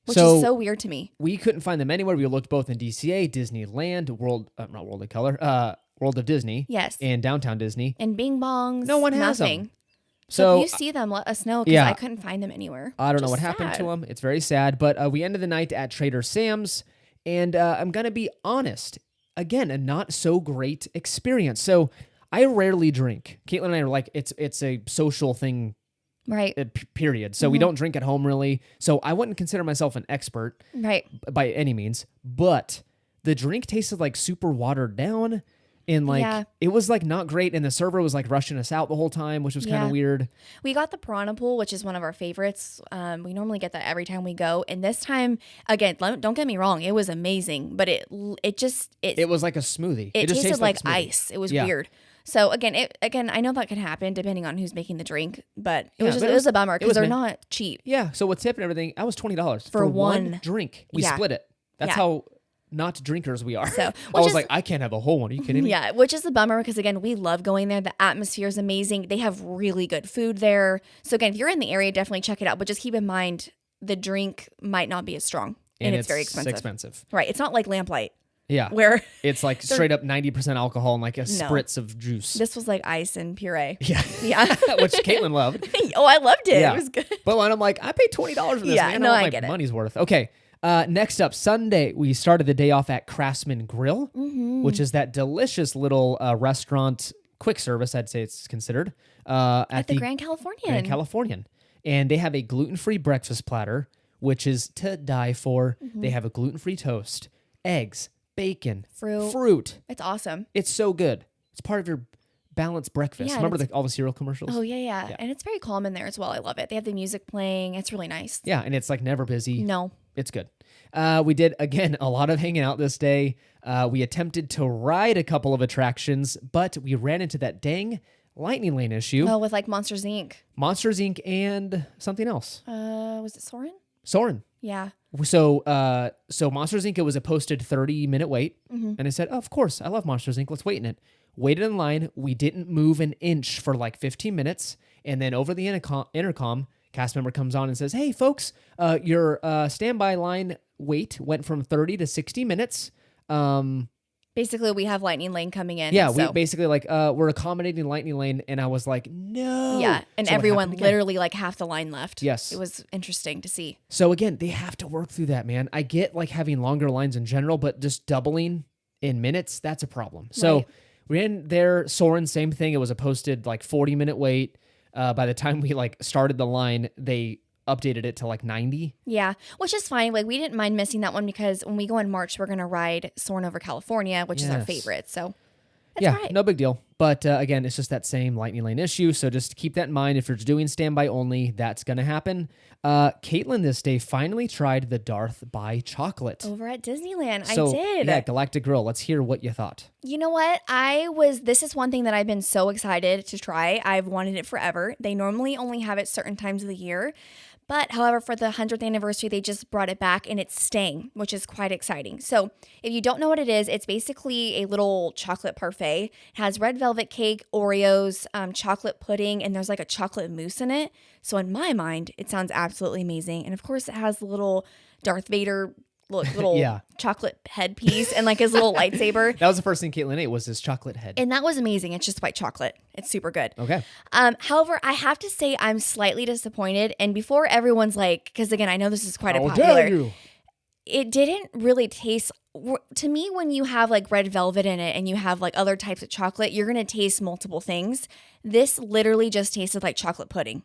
S2: Which is so weird to me.
S1: We couldn't find them anywhere. We looked both in DCA, Disneyland, not World of Color, World of Disney.
S2: Yes.
S1: And Downtown Disney.
S2: And Bing Bongs.
S1: No one has
S2: nothing.
S1: them.
S2: So if you see them, let us know because
S1: yeah.
S2: I couldn't find them anywhere.
S1: I don't know what happened to them. It's very sad. But we ended the night at Trader Sam's. And I'm going to be honest. Again, a not so great experience. So I rarely drink. Caitlin and I are like, it's a social thing,
S2: right?
S1: Period. So we don't drink at home really. So I wouldn't consider myself an expert,
S2: right,
S1: by any means. But the drink tasted like super watered down, and like it was like not great. And the server was like rushing us out the whole time, which was kind of weird.
S2: We got the piranha pool, which is one of our favorites. We normally get that every time we go, and this time, again, don't get me wrong, it was amazing, but it
S1: was like a smoothie.
S2: It
S1: just
S2: tasted like
S1: smoothie.
S2: ice. It was weird. So again, I know that could happen depending on who's making the drink, but it was a bummer because they're not cheap.
S1: Yeah. So with tip and everything, that was $20
S2: for one
S1: drink. We split it. That's how not drinkers we are.
S2: So
S1: I was like, I can't have a whole one. Are you kidding me?
S2: Yeah, which is a bummer because again, we love going there. The atmosphere is amazing. They have really good food there. So again, if you're in the area, definitely check it out. But just keep in mind the drink might not be as strong, and it's very expensive. Right? It's not like Lamplight.
S1: Yeah,
S2: where
S1: it's like straight up 90% alcohol and like a spritz of juice.
S2: This was like ice and puree.
S1: Yeah, which Caitlin loved.
S2: Oh, I loved it. Yeah. It was good.
S1: But when I'm like, I paid $20 for this.
S2: Yeah,
S1: man.
S2: no,
S1: I
S2: get
S1: my
S2: it.
S1: money's worth. Okay. Next up, Sunday, we started the day off at Craftsman Grill, which is that delicious little restaurant, quick service, I'd say it's considered.
S2: At the Grand Californian.
S1: Grand Californian. And they have a gluten-free breakfast platter, which is to die for. They have a gluten-free toast, eggs, bacon, fruit.
S2: It's awesome.
S1: It's so good. It's part of your balanced breakfast.
S2: Yeah,
S1: remember all the cereal commercials?
S2: Oh, yeah. And it's very calm in there as well. I love it. They have the music playing. It's really nice.
S1: Yeah, and it's like never busy.
S2: No.
S1: It's good. We did, again, a lot of hanging out this day. We attempted to ride a couple of attractions, but we ran into that dang lightning lane issue.
S2: Oh, with like Monsters, Inc.
S1: Monsters, Inc. and something else.
S2: Was it Soarin'?
S1: Soarin'.
S2: Yeah.
S1: So Monsters, Inc., it was a posted 30-minute wait. And I said, oh, of course, I love Monsters, Inc. Let's wait in it. Waited in line. We didn't move an inch for like 15 minutes. And then over the intercom, cast member comes on and says, hey, folks, your standby line wait went from 30 to 60 minutes.
S2: Basically, we have Lightning Lane coming in.
S1: Yeah,
S2: so.
S1: we basically like we're accommodating Lightning Lane, and I was like, no.
S2: Yeah, and
S1: So what
S2: everyone
S1: happened again?
S2: literally like half the line left.
S1: Yes.
S2: It was interesting to see.
S1: So again, they have to work through that, man. I get like having longer lines in general, but just doubling in minutes, that's a problem. So
S2: Right.
S1: we're in there, Soren, same thing. It was a posted like 40-minute wait. By the time we like started the line, they updated it to like 90.
S2: Yeah, which is fine. Like we didn't mind missing that one because when we go in March, we're gonna ride Soarin' over California, which is our
S1: Yes.
S2: favorite. So that's
S1: Yeah,
S2: all right.
S1: no big deal. But again, it's just that same Lightning Lane issue. So just keep that in mind. If you're doing standby only, that's going to happen. Caitlin this day finally tried the Darth by chocolate.
S2: Over at Disneyland,
S1: So,
S2: I did.
S1: Yeah, Galactic Grill. Let's hear what you thought.
S2: You know what? This is one thing that I've been so excited to try. I've wanted it forever. They normally only have it certain times of the year. But however, for the 100th anniversary, they just brought it back and it's staying, which is quite exciting. So if you don't know what it is, it's basically a little chocolate parfait. It has red velvet cake, Oreos, chocolate pudding, and there's like a chocolate mousse in it. So in my mind, it sounds absolutely amazing. And of course, it has the little Darth Vader little
S1: Yeah.
S2: chocolate headpiece and like his little lightsaber.
S1: That was the first thing Caitlin ate was this chocolate head.
S2: And that was amazing. It's just white chocolate. It's super good.
S1: Okay.
S2: However, I have to say I'm slightly disappointed. And before everyone's like, because again, I know this is quite a
S1: How
S2: popular.
S1: dare you?
S2: It didn't really taste. To me, when you have like red velvet in it and you have like other types of chocolate, you're gonna taste multiple things. This literally just tasted like chocolate pudding.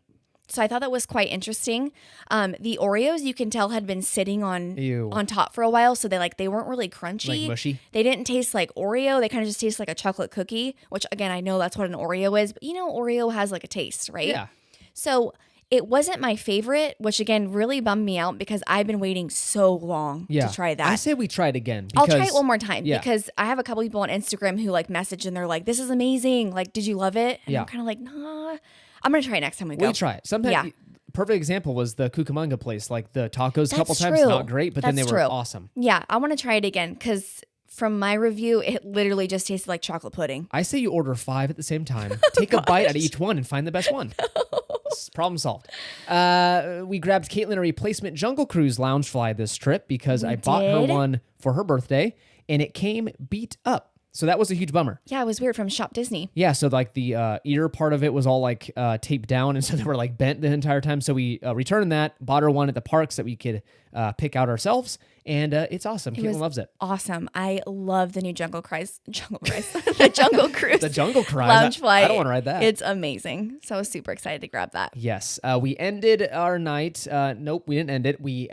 S2: So I thought that was quite interesting. The Oreos you can tell had been sitting
S1: Ew.
S2: on top for a while, so they weren't really crunchy.
S1: Like mushy?
S2: They didn't taste like Oreo. They kind of just taste like a chocolate cookie, which again I know that's what an Oreo is, but you know Oreo has like a taste, right?
S1: Yeah.
S2: So it wasn't my favorite, which again really bummed me out because I've been waiting so long to try that.
S1: I say we try it again.
S2: I'll
S1: because-
S2: try it one more time
S1: yeah.
S2: because I have a couple people on Instagram who like message and they're like, "This is amazing! Like, did you love it?" And
S1: Yeah.
S2: I'm kind of like, "Nah, I'm gonna try it next time we go."
S1: We try it. Sometimes,
S2: Yeah.
S1: perfect example was the Cucamonga place. Like the tacos a couple
S2: That's
S1: times,
S2: true.
S1: not great, but then they
S2: That's
S1: were
S2: true.
S1: awesome.
S2: Yeah, I want to try it again because from my review, it literally just tasted like chocolate pudding.
S1: I say you order 5 at the same time. Take a bite out of each one and find the best one. Problem solved. We grabbed Caitlin a replacement Jungle Cruise Loungefly this trip because I bought her
S2: did?
S1: one for her birthday and it came beat up. So that was a huge bummer.
S2: Yeah, it was weird from Shop Disney.
S1: Yeah, so like the ear part of it was all like taped down, and so they were like bent the entire time. So we returned that, bought her one at the parks that we could pick out ourselves, and it's awesome. Caitlin loves it.
S2: Awesome. I love the new Jungle Cruise, the Jungle Cruise.
S1: The Jungle Cruise.
S2: Lounge flight.
S1: I don't want to ride that.
S2: It's amazing. So I was super excited to grab that.
S1: Yes, we ended our night. Nope, we didn't end it. We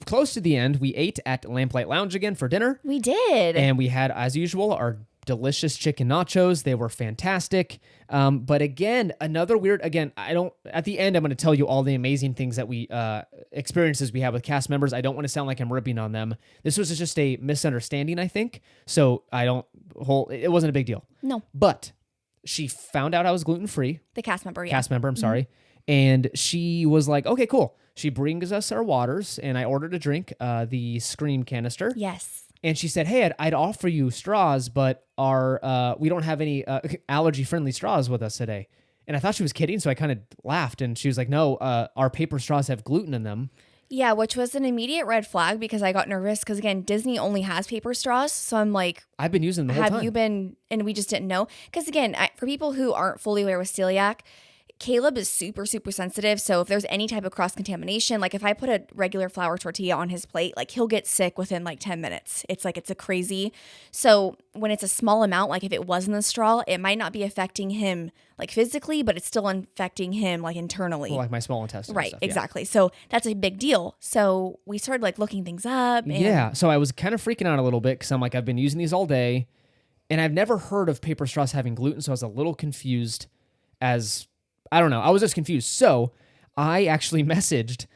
S1: close to the end. We ate at Lamplight Lounge again for dinner,
S2: We did.
S1: and we had, as usual, our delicious chicken nachos. They were fantastic. But again, another weird. Again, I don't. At the end, I'm going to tell you all the amazing things that we experiences we have with cast members. I don't want to sound like I'm ripping on them. This was just a misunderstanding, I think. So I don't hold. It wasn't a big deal.
S2: No,
S1: But she found out I was gluten free.
S2: the cast member. Yeah.
S1: Cast member, I'm sorry. And she was like, okay, cool. She brings us our waters, and I ordered a drink, the Scream canister.
S2: Yes.
S1: And she said, hey, I'd offer you straws, but we don't have any allergy-friendly straws with us today. And I thought she was kidding, so I kind of laughed. And she was like, no, our paper straws have gluten in them.
S2: Yeah, which was an immediate red flag because I got nervous because again, Disney only has paper straws. So I'm like,
S1: I've been using them the whole time.
S2: have you been? And we just didn't know. Because again, for people who aren't fully aware with celiac, Caleb is super, super sensitive. So if there's any type of cross contamination, like if I put a regular flour tortilla on his plate, like he'll get sick within like 10 minutes. It's a crazy. So when it's a small amount, like if it was in the straw, it might not be affecting him like physically, but it's still infecting him like internally.
S1: Well, like my small intestine. and
S2: Right,
S1: stuff, yeah.
S2: exactly. So that's a big deal. So we started like looking things up. And
S1: Yeah. So I was kind of freaking out a little bit because I'm like, I've been using these all day and I've never heard of paper straws having gluten. So I was a little confused I don't know. I was just confused. So I actually messaged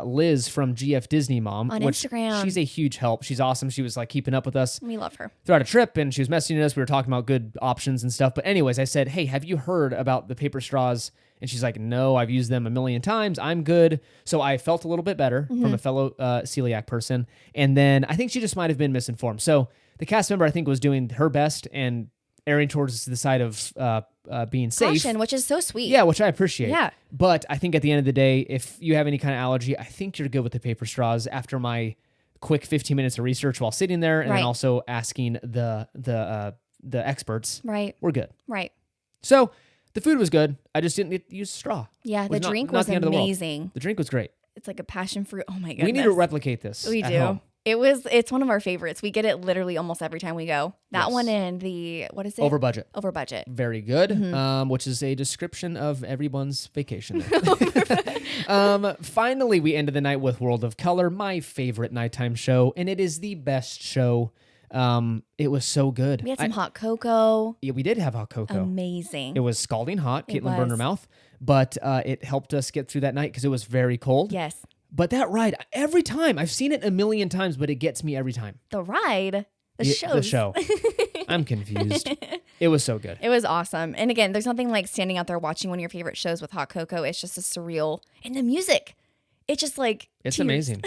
S1: Liz from GF Disney Mom.
S2: On
S1: which
S2: Instagram.
S1: She's a huge help. She's awesome. She was like keeping up with us
S2: We love her.
S1: throughout a trip and she was messaging us. We were talking about good options and stuff. But anyways, I said, hey, have you heard about the paper straws? And she's like, no, I've used them a million times. I'm good. So I felt a little bit better from a fellow celiac person. And then I think she just might have been misinformed. So the cast member, I think, was doing her best and erring towards the side of being safe.
S2: Caution, which is so sweet.
S1: Yeah, which I appreciate.
S2: Yeah.
S1: But I think at the end of the day, if you have any kind of allergy, I think you're good with the paper straws after my quick 15 minutes of research while sitting there, and
S2: Right.
S1: then also asking the experts.
S2: Right.
S1: We're good.
S2: Right.
S1: So the food was good. I just didn't use straw.
S2: Yeah, the drink
S1: not
S2: was
S1: the end of the world.
S2: amazing.
S1: The drink was great.
S2: It's like a passion fruit. Oh my goodness.
S1: We need to replicate this.
S2: We
S1: at
S2: do.
S1: home.
S2: It's one of our favorites. We get it literally almost every time we go. That
S1: Yes.
S2: one and the, what is it?
S1: Over budget.
S2: Over budget.
S1: Very good.
S2: Mm-hmm.
S1: Which is a description of everyone's vacation. Finally, we ended the night with World of Color, my favorite nighttime show, and it is the best show. It was so good.
S2: We had some hot cocoa.
S1: Yeah, we did have hot cocoa.
S2: Amazing.
S1: It was scalding hot.
S2: It
S1: Caitlin burned her
S2: was.
S1: mouth, but it helped us get through that night because it was very cold.
S2: Yes.
S1: But that ride, every time, I've seen it a million times, but it gets me every time.
S2: The ride. The
S1: The
S2: show.
S1: show. I'm confused. It was so good.
S2: It was awesome. And again, there's nothing like standing out there watching one of your favorite shows with hot cocoa. It's just a surreal. And the music. It's just like
S1: It's
S2: tears.
S1: amazing.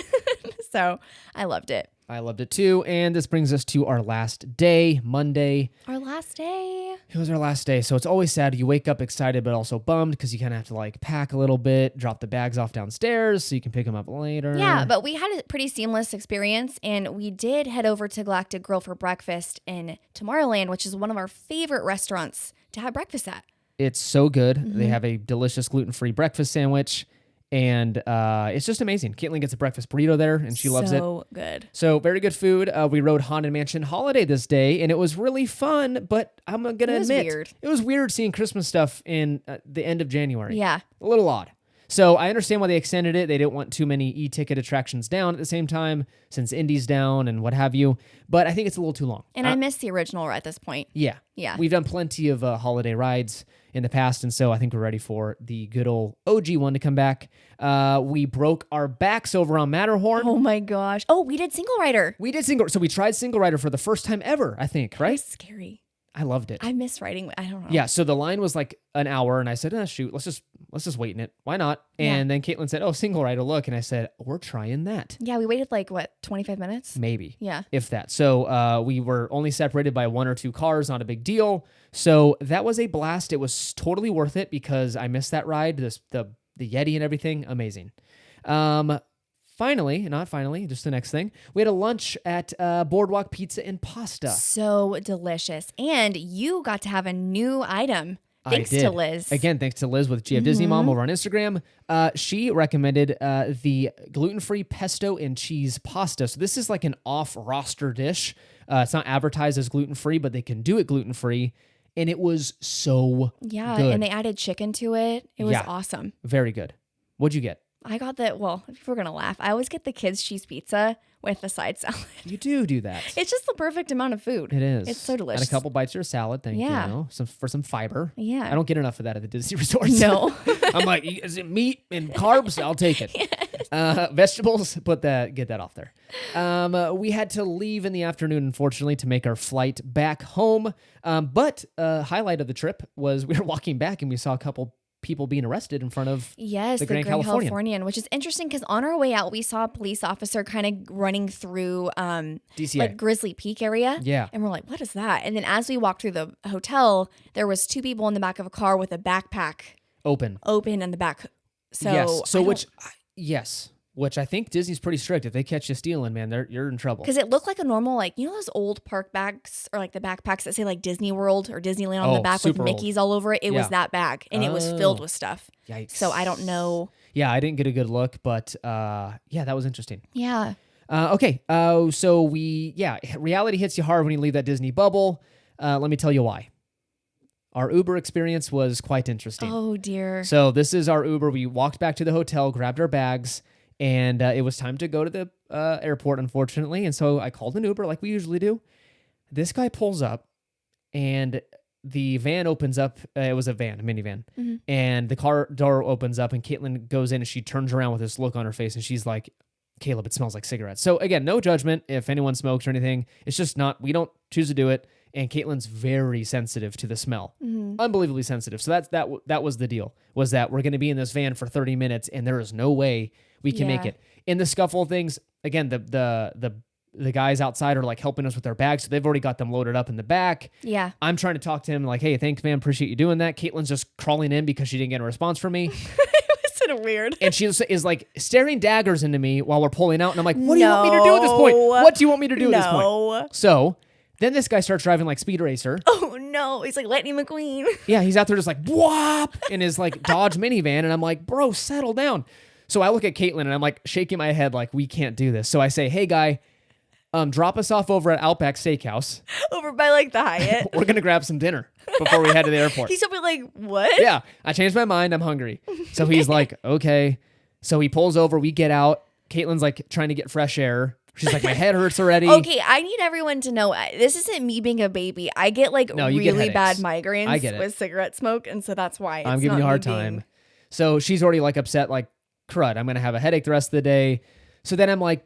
S2: So I loved it.
S1: I loved it too. And this brings us to our last day, Monday.
S2: Our last day.
S1: It was our last day. So it's always sad. You wake up excited, but also bummed because you kind of have to like pack a little bit, drop the bags off downstairs so you can pick them up later.
S2: Yeah, but we had a pretty seamless experience, and we did head over to Galactic Grill for breakfast in Tomorrowland, which is one of our favorite restaurants to have breakfast at.
S1: It's so good.
S2: Mm-hmm.
S1: They have a delicious gluten-free breakfast sandwich. And it's just amazing. Caitlin gets a breakfast burrito there, and she loves it.
S2: So good.
S1: So very good food. We rode Haunted Mansion Holiday this day, and it was really fun. But I'm gonna
S2: It was
S1: admit,
S2: weird.
S1: it was weird seeing Christmas stuff in the end of January.
S2: Yeah.
S1: A little odd. So I understand why they extended it. They didn't want too many e-ticket attractions down at the same time, since Indy's down and what have you. But I think it's a little too long.
S2: And I miss the original at this point.
S1: Yeah.
S2: Yeah.
S1: We've done plenty of holiday rides in the past, and so I think we're ready for the good old OG one to come back. We broke our backs over on Matterhorn.
S2: Oh my gosh. Oh, we did single rider.
S1: We did so we tried single rider for the first time ever, I think,
S2: It
S1: right?
S2: was scary.
S1: I loved it.
S2: I miss riding. I don't know.
S1: Yeah, so the line was like an hour, and I said, shoot, let's just wait in it. Why not? And then Caitlin said, single rider, look. And I said, we're trying that.
S2: Yeah, we waited like, what, 25 minutes?
S1: Maybe.
S2: Yeah.
S1: If that. So we were only separated by one or two cars, not a big deal. So that was a blast. It was totally worth it because I missed that ride, the Yeti and everything. Amazing. Finally, just the next thing, we had a lunch at Boardwalk Pizza and Pasta.
S2: So delicious. And you got to have a new item. Thanks
S1: I did.
S2: to Liz.
S1: Again, thanks to Liz with GF Disney Mom over on Instagram. She recommended the gluten-free pesto and cheese pasta. So this is like an off-roster dish. It's not advertised as gluten-free, but they can do it gluten-free. And it was so
S2: Yeah,
S1: good.
S2: and they added chicken to it. It was awesome.
S1: Very good. What'd you get?
S2: I got if we're going to laugh, I always get the kids' cheese pizza with the side salad.
S1: You do that.
S2: It's just the perfect amount of food.
S1: It is.
S2: It's so delicious.
S1: And a couple bites of your salad, thank
S2: Yeah.
S1: you. For some fiber.
S2: Yeah.
S1: I don't get enough of that at the Disney resorts.
S2: No.
S1: I'm like, is it meat and carbs? I'll take it. Yes. Vegetables, get that off there. We had to leave in the afternoon, unfortunately, to make our flight back home. But highlight of the trip was we were walking back and we saw a couple people being arrested in front of
S2: Yes,
S1: the Grand
S2: Californian, which is interesting because on our way out, we saw a police officer kind of running through
S1: DCA.
S2: like Grizzly Peak area.
S1: Yeah.
S2: And we're like, what is that? And then as we walked through the hotel, there was two people in the back of a car with a backpack
S1: open
S2: in the back. So
S1: yes. So which I think Disney's pretty strict. If they catch you stealing, man, you're in trouble.
S2: because it looked like a normal, like, you know, those old park bags or like the backpacks that say like Disney World or Disneyland on the back with
S1: super old.
S2: Mickey's all over it. It was
S1: Yeah.
S2: that bag and it was filled with stuff.
S1: Yikes.
S2: So I don't know.
S1: Yeah, I didn't get a good look, but that was interesting.
S2: Yeah.
S1: Okay. Reality hits you hard when you leave that Disney bubble. Let me tell you why. Our Uber experience was quite interesting.
S2: Oh dear.
S1: So this is our Uber. We walked back to the hotel, grabbed our bags, and it was time to go to the airport, unfortunately. And so I called an Uber like we usually do. This guy pulls up, and the van opens up. It was a minivan.
S2: Mm-hmm.
S1: And the car door opens up, and Caitlin goes in, and she turns around with this look on her face, and she's like, Caleb, it smells like cigarettes. So again, no judgment if anyone smokes or anything. It's just we don't choose to do it. And Caitlin's very sensitive to the smell, unbelievably sensitive. So that was the deal, was that we're going to be in this van for 30 minutes and there is no way we can make it. In the scuffle of things, again, the guys outside are like helping us with our bags. So they've already got them loaded up in the back.
S2: Yeah.
S1: I'm trying to talk to him like, hey, thanks, man. Appreciate you doing that. Caitlin's just crawling in because she didn't get a response from me.
S2: It was kind of weird.
S1: And she is like staring daggers into me while we're pulling out. And I'm like, what do you want me to do at this point? What do you want me to do at this point? So then this guy starts driving like Speed Racer.
S2: Oh no, he's like Lightning McQueen.
S1: Yeah, he's out there just like whop in his like Dodge minivan. And I'm like, bro, settle down. So I look at Caitlin and I'm like shaking my head like, we can't do this. So I say, hey guy, drop us off over at Outback Steakhouse.
S2: Over by like the Hyatt.
S1: We're going to grab some dinner before we head to the airport.
S2: He's probably like, what?
S1: Yeah, I changed my mind. I'm hungry. So he's like, okay. So he pulls over. We get out. Caitlin's like trying to get fresh air. She's like, my head hurts already.
S2: Okay, I need everyone to know this isn't me being a baby. I get like really bad migraines with cigarette smoke, and so that's why
S1: I'm giving you a hard time. So she's already like upset, like, crud, I'm gonna have a headache the rest of the day. So then I'm like,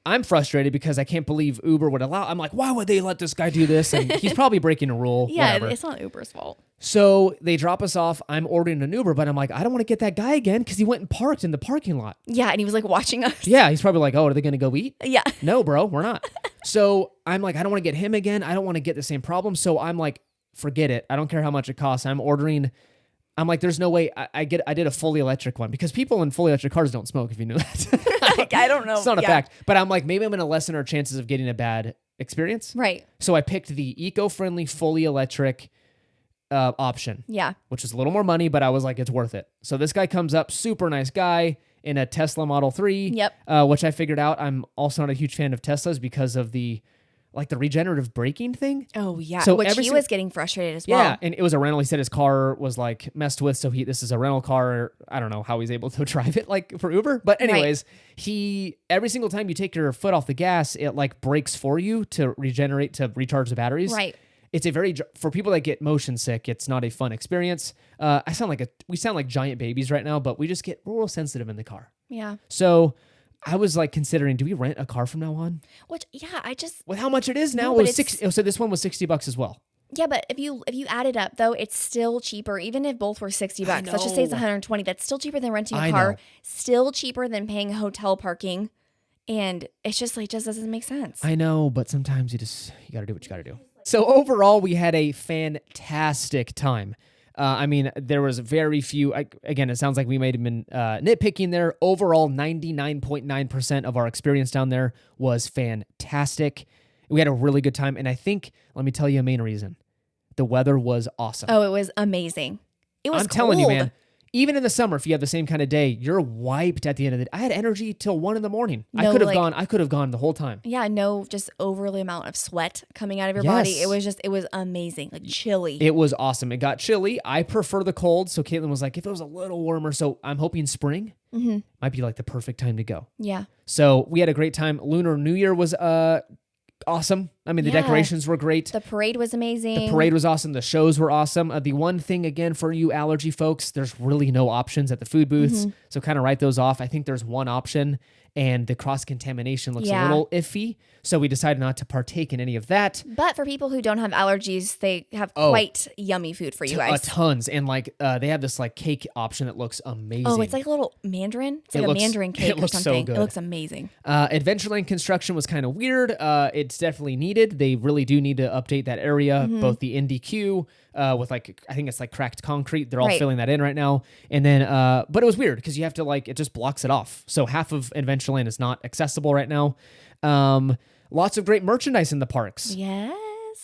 S1: I'm frustrated because I can't believe Uber would allow. I'm like, why would they let this guy do this? And he's probably breaking a rule.
S2: Yeah,
S1: whatever.
S2: It's not Uber's fault.
S1: So they drop us off. I'm ordering an Uber, but I'm like, I don't want to get that guy again because he went and parked in the parking lot.
S2: Yeah, and he was like watching us.
S1: Yeah, he's probably like, oh, are they going to go eat?
S2: Yeah.
S1: No, bro, we're not. So I'm like, I don't want to get him again. I don't want to get the same problem. So I'm like, forget it. I don't care how much it costs. I'm ordering. I'm like, there's no way I did a fully electric one because people in fully electric cars don't smoke, if you knew that.
S2: I don't know.
S1: It's not a fact. But I'm like, maybe I'm going to lessen our chances of getting a bad experience.
S2: Right.
S1: So I picked the eco-friendly, fully electric option.
S2: Yeah.
S1: Which is a little more money, but I was like, it's worth it. So this guy comes up, super nice guy in a Tesla Model 3.
S2: Yep.
S1: Which I figured out I'm also not a huge fan of Teslas because of the regenerative braking thing.
S2: Oh, yeah.
S1: So
S2: which he was getting frustrated as well.
S1: Yeah, and it was a rental. He said his car was like messed with, so this is a rental car. I don't know how he's able to drive it like for Uber. But anyways, every single time you take your foot off the gas, it like brakes for you to regenerate, to recharge the batteries.
S2: Right.
S1: It's for people that get motion sick, it's not a fun experience. We sound like giant babies right now, but we're real sensitive in the car.
S2: Yeah.
S1: So I was like considering, do we rent a car from now on?
S2: Which, yeah,
S1: With how much it is now,
S2: no,
S1: it was $60. So this one was $60 as well.
S2: Yeah, but if you add it up though, it's still cheaper. Even if both were $60, let's just say it's $120. That's still cheaper than renting a car. Still cheaper than paying hotel parking, and it's just like doesn't make sense.
S1: I know, but sometimes you got to do what you got to do. So overall, we had a fantastic time. I mean, there was very few. Again, it sounds like we might have been nitpicking there. Overall, 99.9% of our experience down there was fantastic. We had a really good time. And I think, let me tell you a main reason. The weather was awesome.
S2: Oh, it was amazing. It was
S1: I'm telling you, man. Even in the summer, if you have the same kind of day, you're wiped at the end of the day. I had energy till 1 a.m. I could have gone the whole time.
S2: Yeah, no, just overly amount of sweat coming out of your body. It was amazing, like chilly.
S1: It was awesome. It got chilly. I prefer the cold. So Caitlin was like, if it was a little warmer. So I'm hoping spring might be like the perfect time to go.
S2: Yeah.
S1: So we had a great time. Lunar New Year was awesome. I mean, the decorations were great.
S2: The parade was amazing.
S1: The parade was awesome. The shows were awesome. The one thing, again, for you allergy folks, there's really no options at the food booths. So kind of write those off. I think there's one option, and the cross-contamination looks a little iffy. So we decided not to partake in any of that.
S2: But for people who don't have allergies, they have quite yummy food for you guys.
S1: Tons. And like they have this like cake option that looks amazing.
S2: Oh, it's like a little mandarin. It's like a mandarin cake or something.
S1: So good.
S2: It looks amazing.
S1: Adventureland construction was kind of weird. It's definitely needed. They really do need to update that area, both the NDQ with like, I think it's like cracked concrete. They're all filling that in right now. And then, but it was weird because you have to it just blocks it off. So half of Adventureland is not accessible right now. Lots of great merchandise in the parks.
S2: Yes.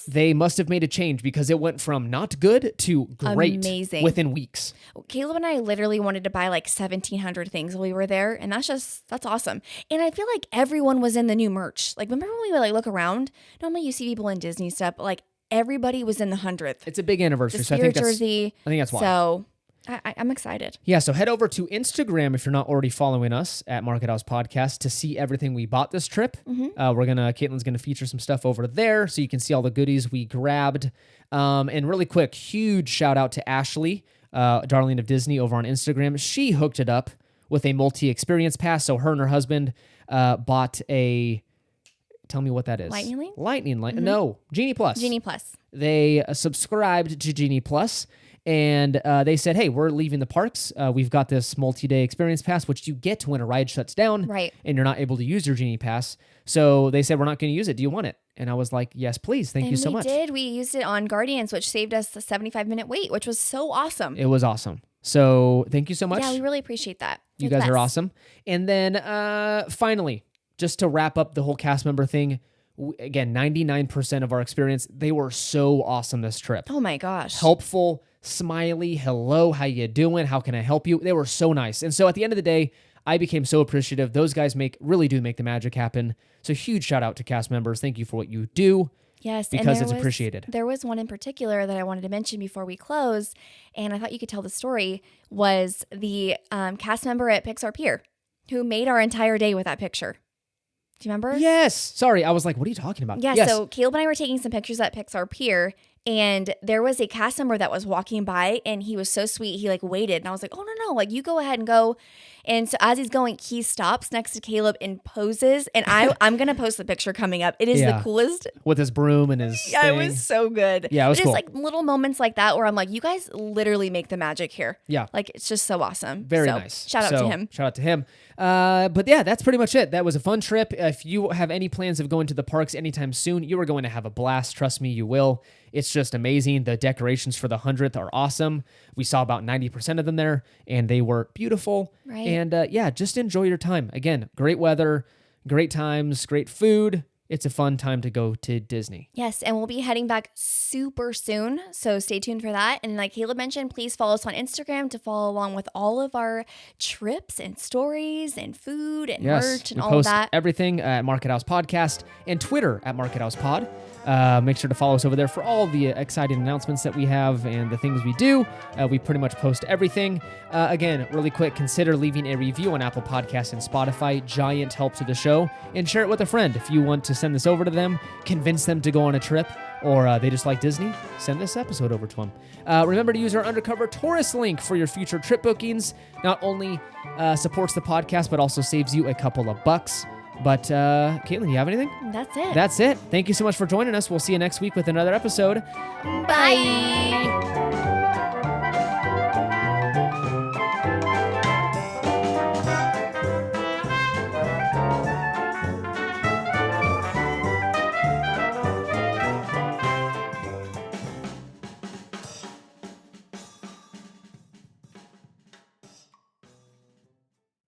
S1: They must have made a change because it went from not good to great within weeks.
S2: Caleb and I literally wanted to buy like 1,700 things while we were there. And that's awesome. And I feel like everyone was in the new merch. Like, remember when we would like look around? Normally you see people in Disney stuff, but like everybody was in the 100th.
S1: It's a big anniversary.
S2: The
S1: so
S2: jersey.
S1: I think that's why.
S2: So I'm excited.
S1: Yeah, so head over to Instagram if you're not already following us at Market House Podcast to see everything we bought this trip. Caitlin's gonna feature some stuff over there so you can see all the goodies we grabbed. And really quick, huge shout out to Ashley, Darling of Disney, over on Instagram. She hooked it up with a multi-experience pass. So her and her husband bought a. Tell me what that is. Lightning Lane? No, Genie Plus.
S2: Genie Plus.
S1: They subscribed to Genie Plus. And they said, hey, we're leaving the parks. We've got this multi-day experience pass, which you get when a ride shuts down and you're not able to use your Genie Pass. So they said, we're not going to use it. Do you want it? And I was like, yes, please. Thank you so much.
S2: We did. We used it on Guardians, which saved us a 75-minute wait, which was so awesome.
S1: It was awesome. So thank you so much.
S2: Yeah, we really appreciate that.
S1: You
S2: You're the
S1: guys are
S2: best.
S1: awesome. And then finally, just to wrap up the whole cast member thing, again, 99% of our experience, they were so awesome this trip.
S2: Oh my gosh.
S1: Helpful, smiley, hello, how you doing? How can I help you? They were so nice. And so at the end of the day, I became so appreciative. Those guys really do make the magic happen. So huge shout out to cast members. Thank you for what you do.
S2: Yes,
S1: because it's appreciated.
S2: There was one in particular that I wanted to mention before we close, and I thought you could tell the story, was the cast member at Pixar Pier who made our entire day with that picture. Do you remember?
S1: Yes. Sorry, I was like, what are you talking about?
S2: Yeah,
S1: yes.
S2: So Caleb and I were taking some pictures at Pixar Pier, and there was a cast member that was walking by, and he was so sweet. He like waited, and I was like, oh, no, like you go ahead and go. And so as he's going, he stops next to Caleb and poses. And I'm going to post the picture coming up. It is the coolest.
S1: With his broom and his
S2: Yeah,
S1: thing.
S2: it was so good.
S1: Yeah, it was
S2: just
S1: cool.
S2: like little moments like that where I'm like, you guys literally make the magic here.
S1: Yeah.
S2: Like it's just so awesome.
S1: Very
S2: So,
S1: nice.
S2: Shout out to him.
S1: Shout out to him. But yeah, that's pretty much it. That was a fun trip. If you have any plans of going to the parks anytime soon, you are going to have a blast. Trust me, you will. It's just amazing. The decorations for the 100th are awesome. We saw about 90% of them there, and they were beautiful.
S2: Right.
S1: And yeah, just enjoy your time. Again, great weather, great times, great food. It's a fun time to go to Disney.
S2: Yes, and we'll be heading back super soon, so stay tuned for that. And like Caleb mentioned, please follow us on Instagram to follow along with all of our trips and stories and food and merch and
S1: we
S2: all
S1: post
S2: of that.
S1: everything at Market House Podcast and Twitter at Market House Pod. Make sure to follow us over there for all the exciting announcements that we have and the things we do. We pretty much post everything. Again, really quick, consider leaving a review on Apple Podcasts and Spotify. Giant help to the show. And share it with a friend. If you want to send this over to them, convince them to go on a trip, or they just like Disney, send this episode over to them. Remember to use our Undercover Tourist link for your future trip bookings. Not only supports the podcast, but also saves you a couple of bucks. But Caitlin, you have anything?
S2: That's it.
S1: That's it. Thank you so much for joining us. We'll see you next week with another episode.
S2: Bye.